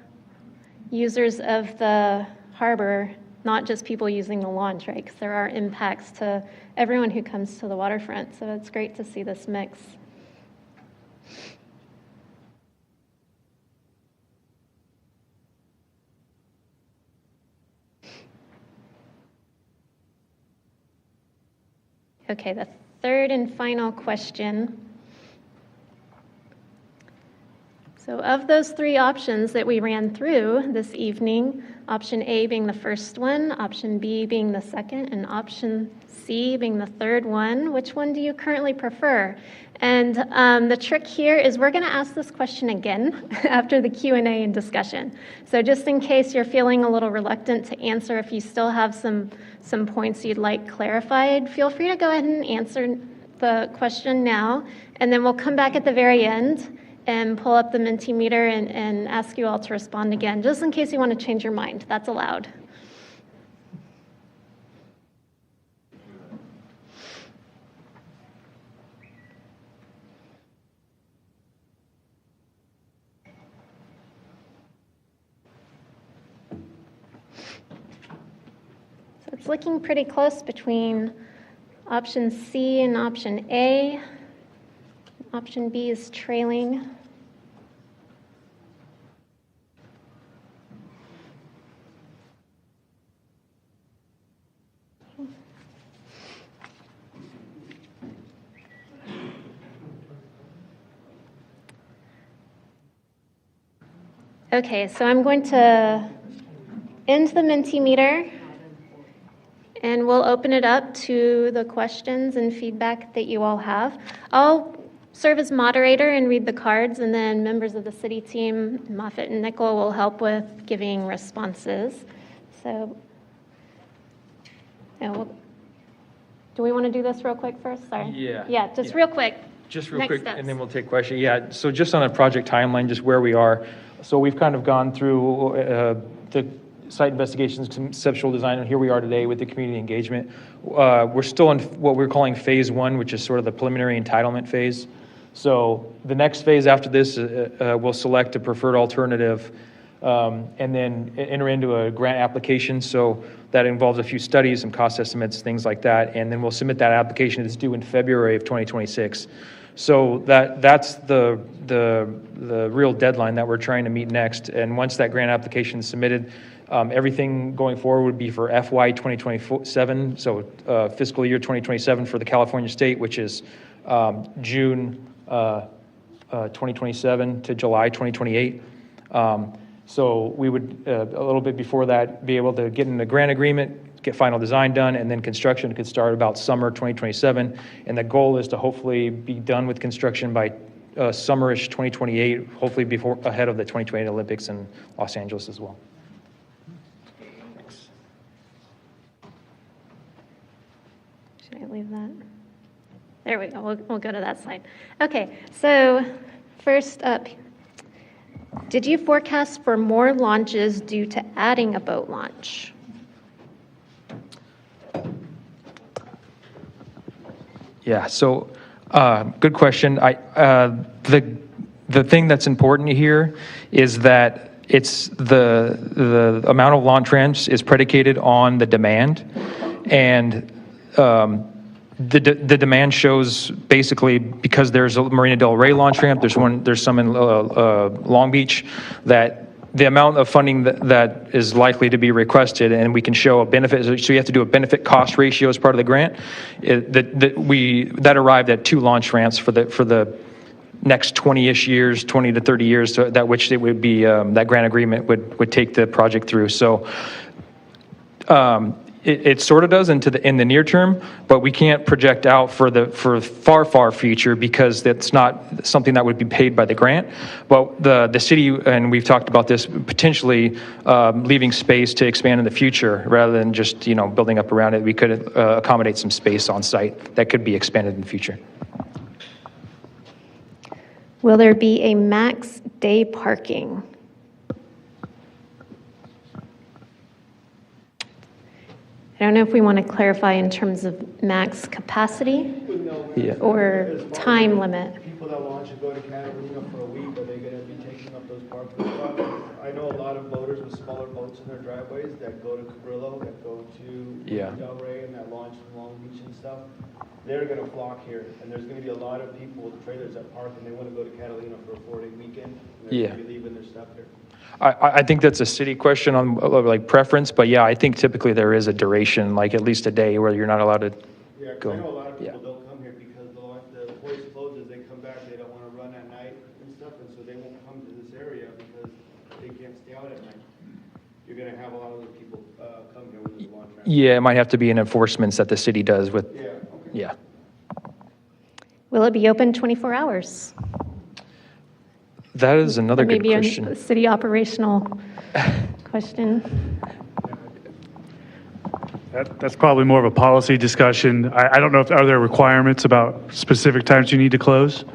users of the harbor, not just people using the launch, right? Because there are impacts to everyone who comes to the waterfront. So it's great to see this mix. Okay, the third and final question. So of those 3 options that we ran through this evening, option A being the first one, option B being the second, and option C being the third one, which one do you currently prefer? And the trick here is we're going to ask this question again after the Q&A and discussion. So just in case you're feeling a little reluctant to answer, if you still have some points you'd like clarified, feel free to go ahead and answer the question now, and then we'll come back at the very end and pull up the Mentimeter and ask you all to respond again, just in case you want to change your mind. That's allowed. So it's looking pretty close between option C and option A. Option B is trailing. Okay, so I'm going to end the Mentimeter, and we'll open it up to the questions and feedback that you all have. I'll serve as moderator and read the cards, and then members of the city team, Moffitt and Nickel, will help with giving responses. So, do we want to do this real quick first? Sorry. Yeah, just real quick. Just real Next quick, steps. and then we'll take questions. Yeah, so just on a project timeline, just where we are. So we've kind of gone through the site investigations, conceptual design, and here we are today with the community engagement. We're still in what we're calling phase one, which is sort of the preliminary entitlement phase. So the next phase after this, we'll select a preferred alternative and then enter into a grant application. So that involves a few studies, some cost estimates, things like that. And then we'll submit that application. It's due in February of 2026. So that's the real deadline that we're trying to meet next. And once that grant application is submitted, everything going forward would be for FY 2027, so fiscal year 2027 for the California state, which is June 2027 to July 2028. So we would, a little bit before that, be able to get in the grant agreement, get final design done, and then construction could start about summer 2027. And the goal is to hopefully be done with construction by summerish 2028, hopefully ahead of the 2028 Olympics in Los Angeles as well. Should I leave that? There we go. We'll go to that slide. Okay, so first up, did you forecast for more launches due to adding a boat launch? Yeah, so good question. The thing that's important here is that it's the amount of launch ramps is predicated on the demand, and the demand shows basically because there's a Marina Del Rey launch ramp, there's some in Long Beach, that the amount of funding that is likely to be requested, and we can show a benefit. So you have to do a benefit cost ratio as part of the grant. That arrived at 2 launch ramps for the next 20-ish years, 20 to 30 years, so that which it would be that grant agreement would take the project through. So. It sort of does in the near term, but we can't project out for far future because that's not something that would be paid by the grant. But the city, and we've talked about this, potentially leaving space to expand in the future rather than just building up around it. We could accommodate some space on site that could be expanded in the future. Will there be a max day parking? I don't know if we want to clarify in terms of max capacity or time limit. People that launch and go to Catalina for a week, are they going to be taking up those parking spots? I know a lot of boaters with smaller boats in their driveways that go to Cabrillo, that go to Del Rey, and that launch from Long Beach and stuff. They're going to flock here, and there's going to be a lot of people with trailers that park, and they want to go to Catalina for a 4-day weekend, and they're going to be leaving their stuff here. I think that's a city question on like preference, but yeah, I think typically there is a duration, like at least a day, where you're not allowed to go. I know a lot of people don't come here because the place closes, they come back, they don't want to run at night and stuff, and so they won't come to this area because they can't stay out at night. You're going to have a lot of those people come here with this launch ramp. Yeah, it might have to be an enforcements that the city does with. Yeah. Okay. Yeah. Will it be open 24 hours? That is another good Maybe question. a city operational question. That's probably more of a policy discussion. I don't know are there requirements about specific times you need to close?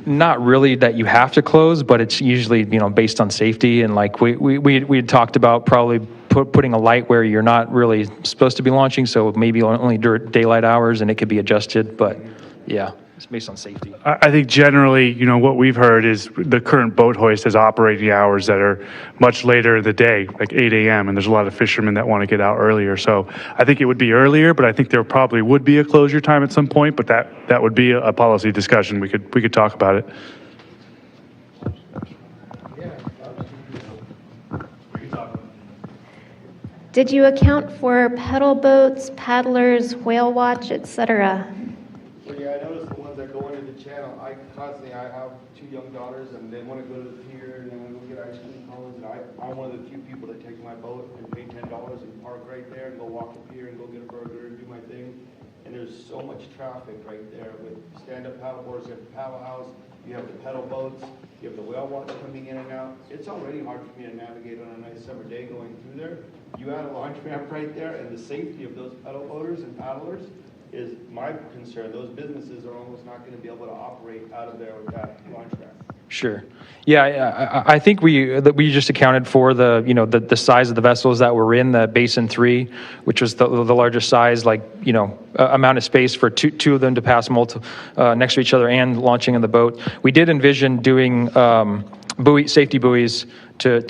Not really that you have to close, but it's usually based on safety, and like we had talked about probably putting a light where you're not really supposed to be launching, so maybe only during daylight hours, and it could be adjusted. But yeah, it's based on safety. I think generally, what we've heard is the current boat hoist has operating hours that are much later in the day, like 8 a.m., and there's a lot of fishermen that want to get out earlier. So I think it would be earlier, but I think there probably would be a closure time at some point, but that would be a policy discussion. We could talk about it. Did you account for pedal boats, paddlers, whale watch, etc.? Well, yeah, I noticed the ones that go into the channel. I have 2 young daughters, and they want to go to the pier and they want to go get ice cream cones. And I'm one of the few people that take my boat and pay $10 and park right there and go walk the pier and go get a burger and do my thing. and there's so much traffic right there with stand-up paddleboards, you have the paddle house, you have the pedal boats, you have the whale watch coming in and out. It's already hard for me to navigate on a nice summer day going through there. You add a launch ramp right there, and the safety of those pedal boaters and paddlers is my concern. Those businesses are almost not going to be able to operate out of there with that launch ramp. Sure. Yeah, I think we just accounted for the size of the vessels that were in the Basin 3, which was the largest size, amount of space for two of them to pass next to each other and launching in the boat. We did envision doing safety buoys to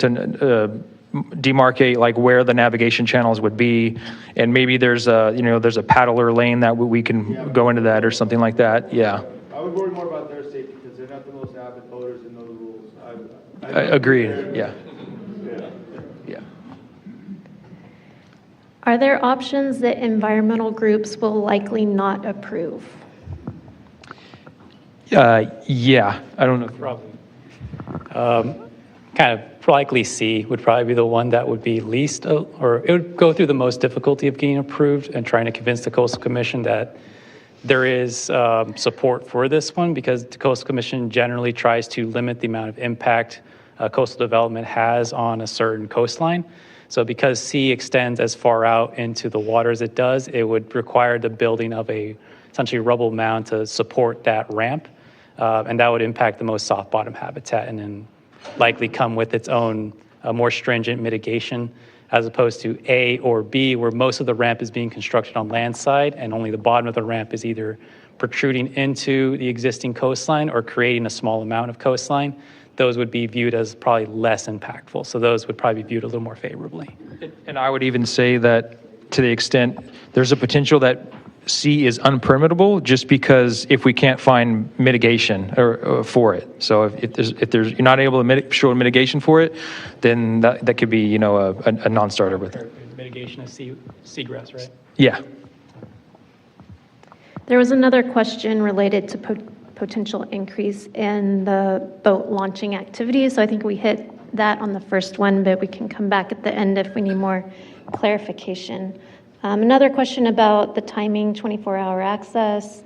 demarcate where the navigation channels would be, and maybe there's a paddler lane that we can go into that or something like that. Yeah. I would worry more about their safety because they're not the most avid boaters and know the rules. I agree. Yeah. Yeah. Are there options that environmental groups will likely not approve? Yeah. I don't know. Probably. Kind of likely C would probably be the one that would be least, or it would go through the most difficulty of getting approved and trying to convince the Coastal Commission that there is support for this one, because the Coastal Commission generally tries to limit the amount of impact coastal development has on a certain coastline. So because C extends as far out into the water as it does, it would require the building of a essentially rubble mound to support that ramp, and that would impact the most soft bottom habitat and then likely come with its own more stringent mitigation, as opposed to A or B, where most of the ramp is being constructed on land side and only the bottom of the ramp is either protruding into the existing coastline or creating a small amount of coastline. Those would be viewed as probably less impactful. So those would probably be viewed a little more favorably. And I would even say that to the extent there's a potential that C is unpermittable, just because if we can't find mitigation or for it. So if you're not able to show a mitigation for it, then that could be a non-starter with it. Mitigation of seagrass, right? Yeah. There was another question related to potential increase in the boat launching activity. So I think we hit that on the first one, but we can come back at the end if we need more clarification. Another question about the timing, 24-hour access,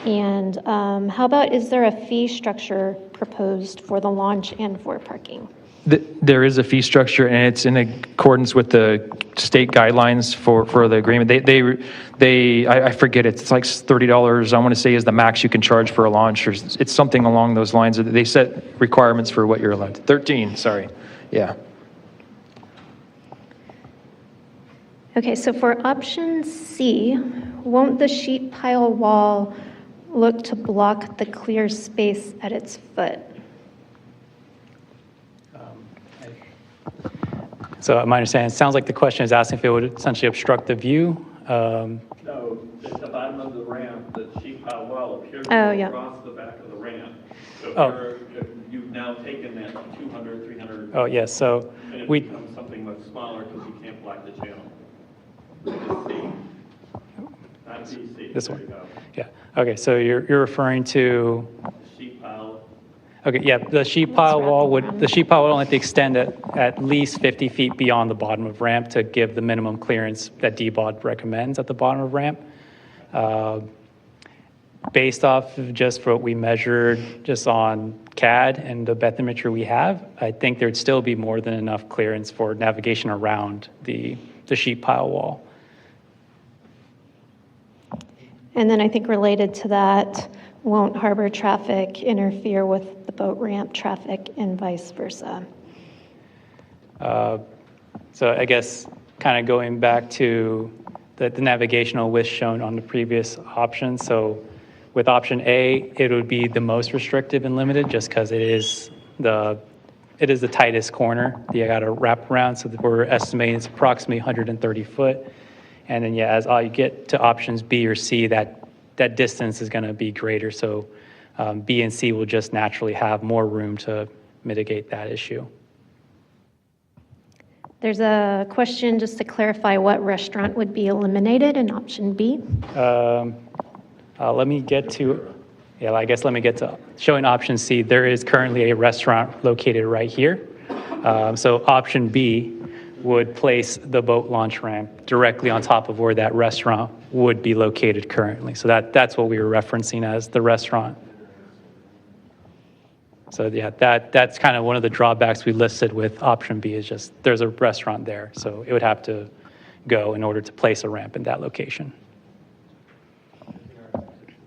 and how about, is there a fee structure proposed for the launch and for parking? There is a fee structure, and it's in accordance with the state guidelines for the agreement. I forget, it's like $30, I want to say, is the max you can charge for a launch, or it's something along those lines. They set requirements for what you're allowed to. 13, sorry. Yeah. Okay, so for option C, won't the sheet pile wall look to block the clear space at its foot? So my understanding, it sounds like the question is asking if it would essentially obstruct the view. No, at the bottom of the ramp, the sheet pile wall appears to Oh, go yeah. across the back of the ramp. So Oh. you've now taken that 200, 300. Oh, yes, so And it we, becomes something much smaller because you can't block the channel. Not BC. This There one. you go. yeah, okay, so you're referring to, The sheet pile. okay, yeah, the sheet pile wall would only have to extend at least 50 feet beyond the bottom of ramp to give the minimum clearance that DBOD recommends at the bottom of ramp. Based off of just what we measured just on CAD and the bathymetry we have, I think there'd still be more than enough clearance for navigation around the sheet pile wall. And then I think related to that, won't harbor traffic interfere with the boat ramp traffic and vice versa? So I guess kind of going back to the navigational width shown on the previous option. So with option A, it would be the most restrictive and limited just because it is the tightest corner you got to wrap around. So we're estimating it's approximately 130 foot. And then, yeah, as you get to options B or C, that distance is going to be greater. So B and C will just naturally have more room to mitigate that issue. There's a question just to clarify what restaurant would be eliminated in option B. Let me get to showing option C. There is currently a restaurant located right here. So option B would place the boat launch ramp directly on top of where that restaurant would be located currently. So that's what we were referencing as the restaurant. So yeah, that's kind of one of the drawbacks we listed with option B is just there's a restaurant there. So it would have to go in order to place a ramp in that location.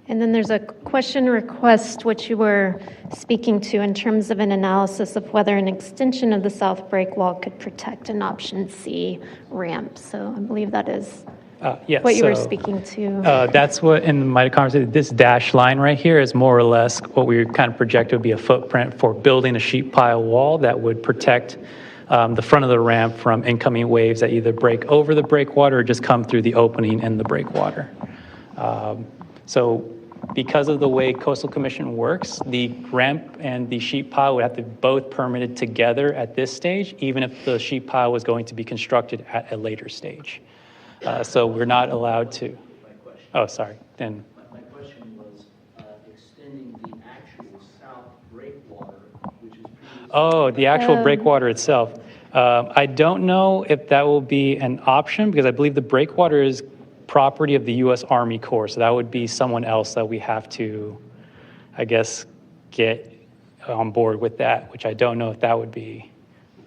And then there's a question request, which you were speaking to in terms of an analysis of whether an extension of the south break wall could protect an option C ramp. So I believe that is Yes, what you were so, speaking to. That's what in my conversation, this dashed line right here is more or less what we kind of projected would be a footprint for building a sheet pile wall that would protect the front of the ramp from incoming waves that either break over the breakwater or just come through the opening in the breakwater. So because of the way Coastal Commission works, the ramp and the sheet pile would have to be both permitted together at this stage, even if the sheet pile was going to be constructed at a later stage. So we're not allowed to. My question. Oh, sorry. Then. My question was extending the actual south breakwater, which is previously. Oh, the actual breakwater itself. I don't know if that will be an option because I believe the breakwater is property of the U.S. Army Corps. So that would be someone else that we have to, I guess, get on board with that, which I don't know if that would be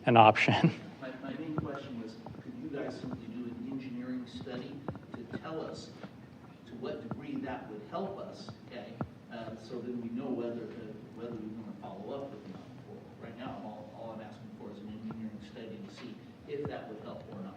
an option. My main question was, could you guys simply do an engineering study to tell us to what degree that would help us, okay? So that we know whether we want to follow up with them. Right now, all I'm asking for is an engineering study to see if that would help or not.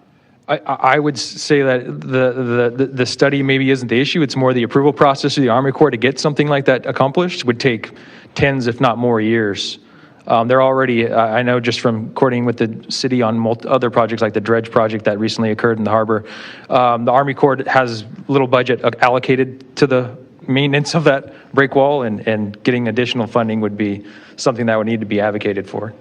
I would say that the study maybe isn't the issue. It's more the approval process of the Army Corps to get something like that accomplished would take tens, if not more, years. They're already, I know just from coordinating with the city on other projects like the dredge project that recently occurred in the harbor, the Army Corps has little budget allocated to the maintenance of that break wall, and getting additional funding would be something that would need to be advocated for.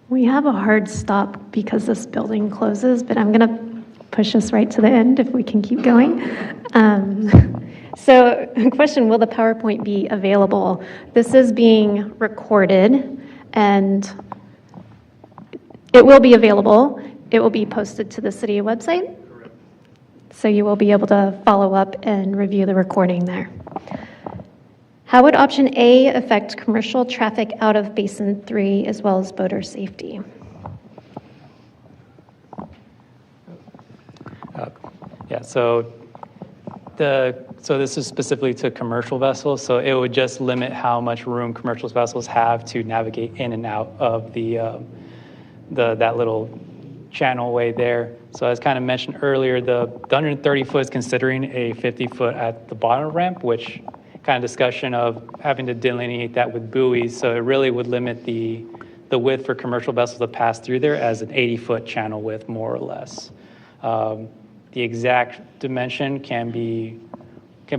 We have a hard stop because this building closes, but I'm going to push us right to the end if we can keep going. So, question, will the PowerPoint be available? This is being recorded, and it will be available. It will be posted to the city website. Correct. So you will be able to follow up and review the recording there. How would option A affect commercial traffic out of Basin 3 as well as boater safety? Yeah, so this is specifically to commercial vessels, so it would just limit how much room commercial vessels have to navigate in and out of that little channel way there. So as kind of mentioned earlier, the 130 foot is considering a 50 foot at the bottom ramp, which kind of discussion of having to delineate that with buoys. So it really would limit the width for commercial vessels to pass through there as an 80 foot channel width, more or less. The exact dimension can be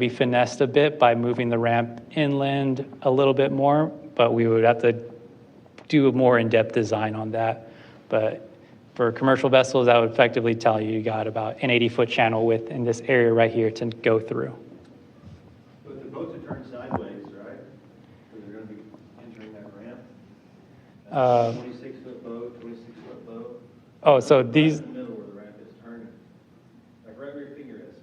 finessed a bit by moving the ramp inland a little bit more, but we would have to do a more in-depth design on that. But for commercial vessels, that would effectively tell you got about an 80-foot channel width in this area right here to go through. But the boats are turned sideways, right? Because they're going to be entering that ramp. 26-foot boat, 26-foot boat. Oh, so these... Right in the middle where the ramp is turning. Like right where your finger is.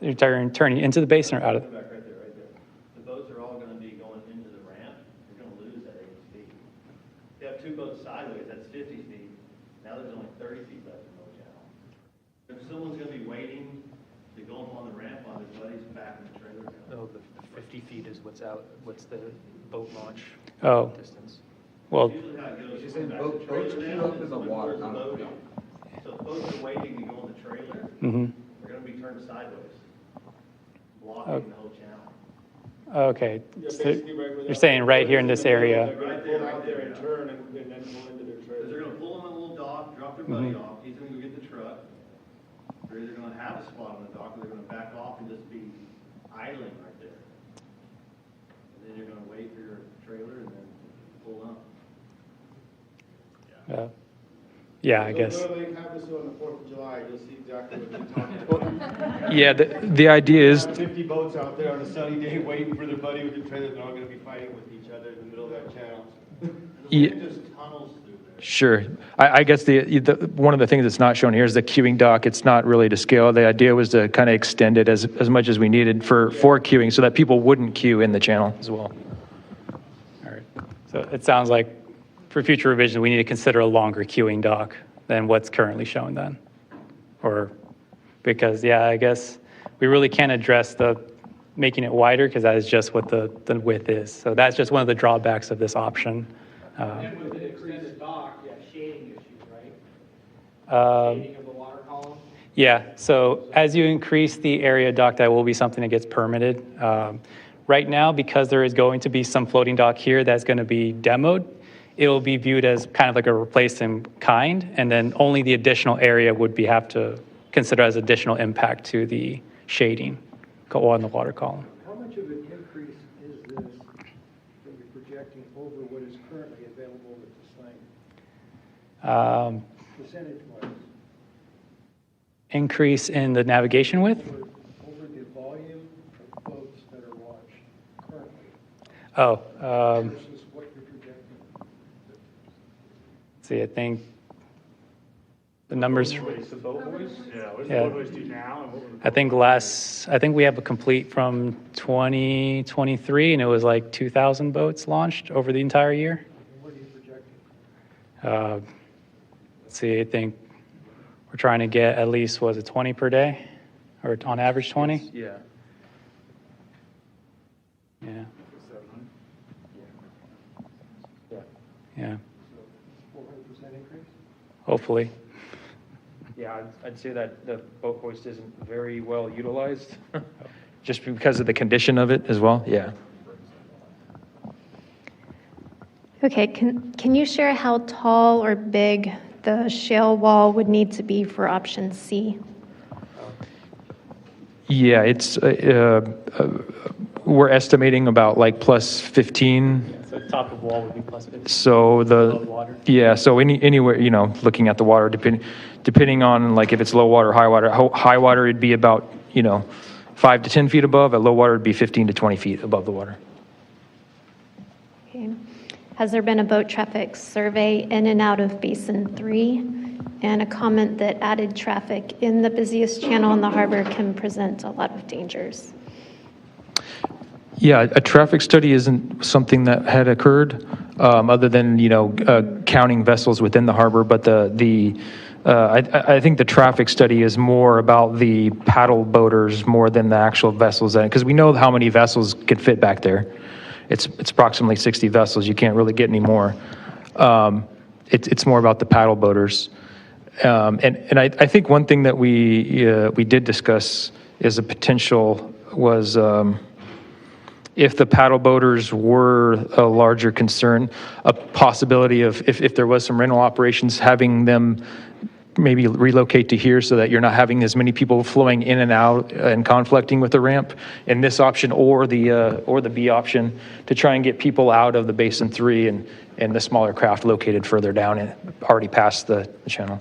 You're turning into the basin or out of... Back right there, right there. The boats are all going to be going into the ramp. You're going to lose that 80 feet. If you have two boats sideways, that's 50 feet. Now there's only 30 feet left in the channel. If someone's going to be waiting to go up on the ramp on his buddy's back in the trailer. No, the 50 feet is what's the boat launch distance. Well, Usually how it goes. She's saying back boat- to the trailer boats queue now, up and in the someone water, pours the not boat the in. So if boats are waiting to go in the trailer, mhm. they're going to be turned sideways, blocking the whole channel. Okay. So you're saying right here in this area. Right there, out there, and turn and then go into their trailer. They're going to pull them on a little dock, drop their buddy off. He's going to go get the truck. They're either going to have a spot on the dock, or they're going to back off and just be idling right there. And then you're going to wait for your trailer and then pull up. Yeah, I guess. So literally have this on the 4th of July, you'll see exactly what you're talking about. Yeah, the idea is 50 boats out there on a sunny day waiting for their buddy with the trailer. They're all going to be fighting with each other in the middle of that channel. Yeah. Sure. I guess one of the things that's not shown here is the queuing dock. It's not really to scale. The idea was to kind of extend it as much as we needed for queuing so that people wouldn't queue in the channel as well. All right. So it sounds like for future revision, we need to consider a longer queuing dock than what's currently shown then. Or because, yeah, I guess we really can't address making it wider because that is just what the width is. So that's just one of the drawbacks of this option. And with the extended dock, you have shading issues, right? Shading of the water column? Yeah, so as you increase the area dock, that will be something that gets permitted. Right now, because there is going to be some floating dock here that's going to be demoed, it will be viewed as kind of like a replacement kind, and then only the additional area would have to consider as additional impact to the shading on the water column. How much of an increase is this that you're projecting over what is currently available with the site? Percentage-wise? Increase in the navigation width? Over the volume of boats that are launched currently versus what you're projecting? See, I think the numbers. Yeah, what does the boat hoist do now? And what would I think we have a complete from 2023, and it was like 2,000 boats launched over the entire year. What are you projecting? Let's see, I think we're trying to get at least, was it 20 per day? Or on average 20? Yeah. Yeah. Yeah. 400% increase? Hopefully. Yeah, I'd say that the boat hoist isn't very well utilized, just because of the condition of it as well. Yeah. Okay, can you share how tall or big the shale wall would need to be for option C? Yeah, it's we're estimating about like plus 15. So top of wall would be plus 50. So Above water. so anywhere, looking at the water, depending on like if it's low water, high water it'd be about 5 to 10 feet above. At low water it'd be 15 to 20 feet above the water. Okay. Has there been a boat traffic survey in and out of Basin 3? And a comment that added traffic in the busiest channel in the harbor can present a lot of dangers. Yeah, a traffic study isn't something that had occurred, other than counting vessels within the harbor. But I think the traffic study is more about the paddle boaters more than the actual vessels, because we know how many vessels could fit back there. It's approximately 60 vessels. You can't really get any more. It's more about the paddle boaters. And I think one thing that we did discuss is a potential was if the paddle boaters were a larger concern, a possibility of if there was some rental operations, having them maybe relocate to here so that you're not having as many people flowing in and out and conflicting with the ramp in this option or the B option to try and get people out of the Basin 3 and the smaller craft located further down and already past the channel.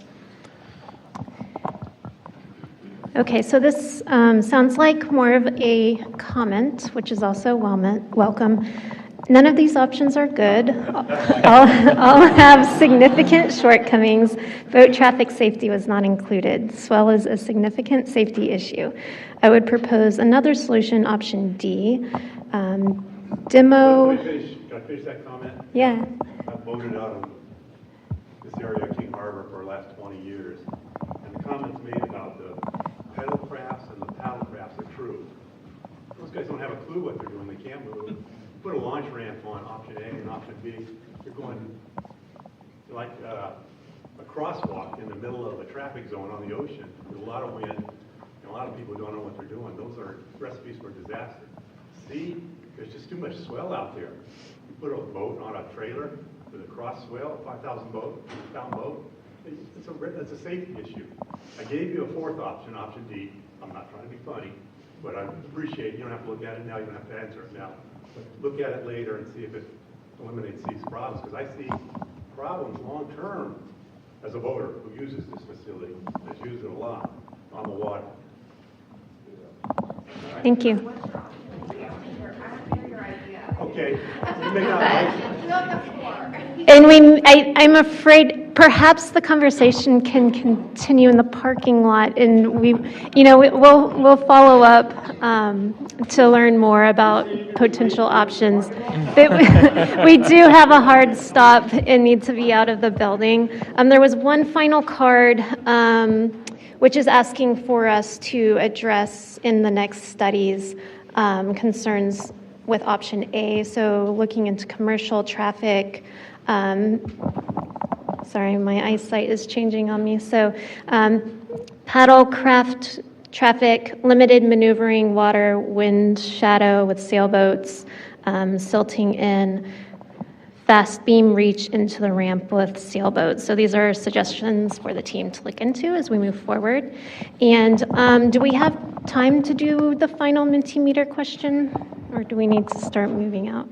Okay, so this sounds like more of a comment, which is also welcome. None of these options are good. All have significant shortcomings. Boat traffic safety was not included. Swell is a significant safety issue. I would propose another solution, option D. Demo. Can I finish that comment? Yeah. I've boated out of this area of King Harbor for the last 20 years. And the comments made about the pedal crafts and the paddle crafts are true. Those guys don't have a clue what they're doing. They can't move. Put a launch ramp on option A and option B. You're going like a crosswalk in the middle of a traffic zone on the ocean with a lot of wind and a lot of people don't know what they're doing. Those are recipes for disaster. C, there's just too much swell out there. You put a boat on a trailer with a cross swell, 5,000 pound boat. It's a safety issue. I gave you a fourth option, option D. I'm not trying to be funny, but I appreciate you don't have to look at it now. You don't have to answer it now. But look at it later and see if it eliminates these problems, because I see problems long term as a boater who uses this facility, has used it a lot on the water. Thank you. Okay, Okay, so you may not like it. And I'm afraid perhaps the conversation can continue in the parking lot, and we'll follow up to learn more about potential options. But we do have a hard stop and need to be out of the building. There was one final card, which is asking for us to address in the next studies concerns with option A, so looking into commercial traffic. Sorry, my eyesight is changing on me. So paddlecraft traffic, limited maneuvering, water, wind, shadow with sailboats, silting in, fast beam reach into the ramp with sailboats. So these are suggestions for the team to look into as we move forward. And do we have time to do the final Mentimeter question, or do we need to start moving out?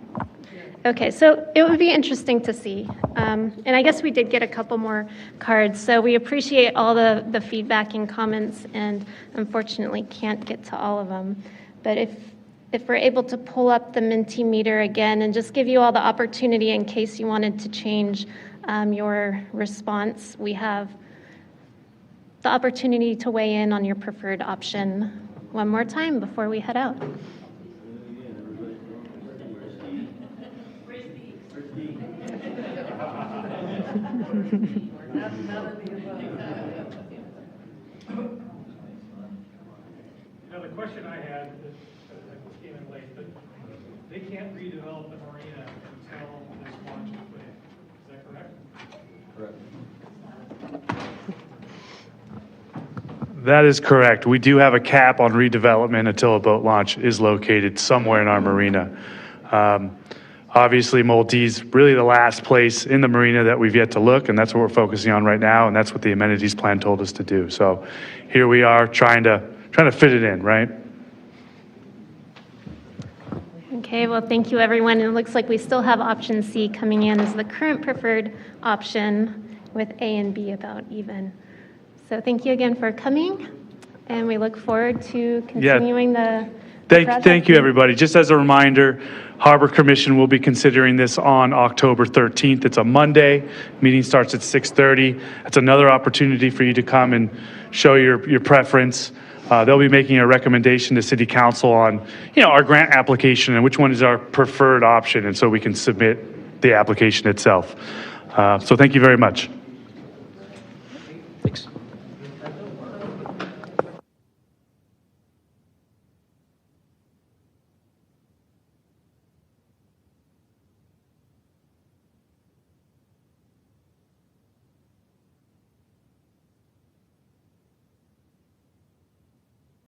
Okay, so it would be interesting to see. And I guess we did get a couple more cards, so we appreciate all the feedback and comments, and unfortunately can't get to all of them. But if we're able to pull up the Mentimeter again and just give you all the opportunity in case you wanted to change your response, we have the opportunity to weigh in on your preferred option one more time before we head out. The question I had, I came in late, but they can't redevelop the marina until this launch is put in. Is that correct? Correct. That is correct. We do have a cap on redevelopment until a boat launch is located somewhere in our marina. Obviously, Malte's really the last place in the marina that we've yet to look, and that's what we're focusing on right now, and that's what the amenities plan told us to do. So here we are trying to fit it in, right? Okay, well, thank you, everyone. It looks like we still have option C coming in as the current preferred option with A and B about even. So thank you again for coming, and we look forward to continuing the project. Thank you, everybody. Just as a reminder, Harbor Commission will be considering this on October 13th. It's a Monday. Meeting starts at 6:30. It's another opportunity for you to come and show your preference. They'll be making a recommendation to City Council on, our grant application and which one is our preferred option, and so we can submit the application itself. So thank you very much.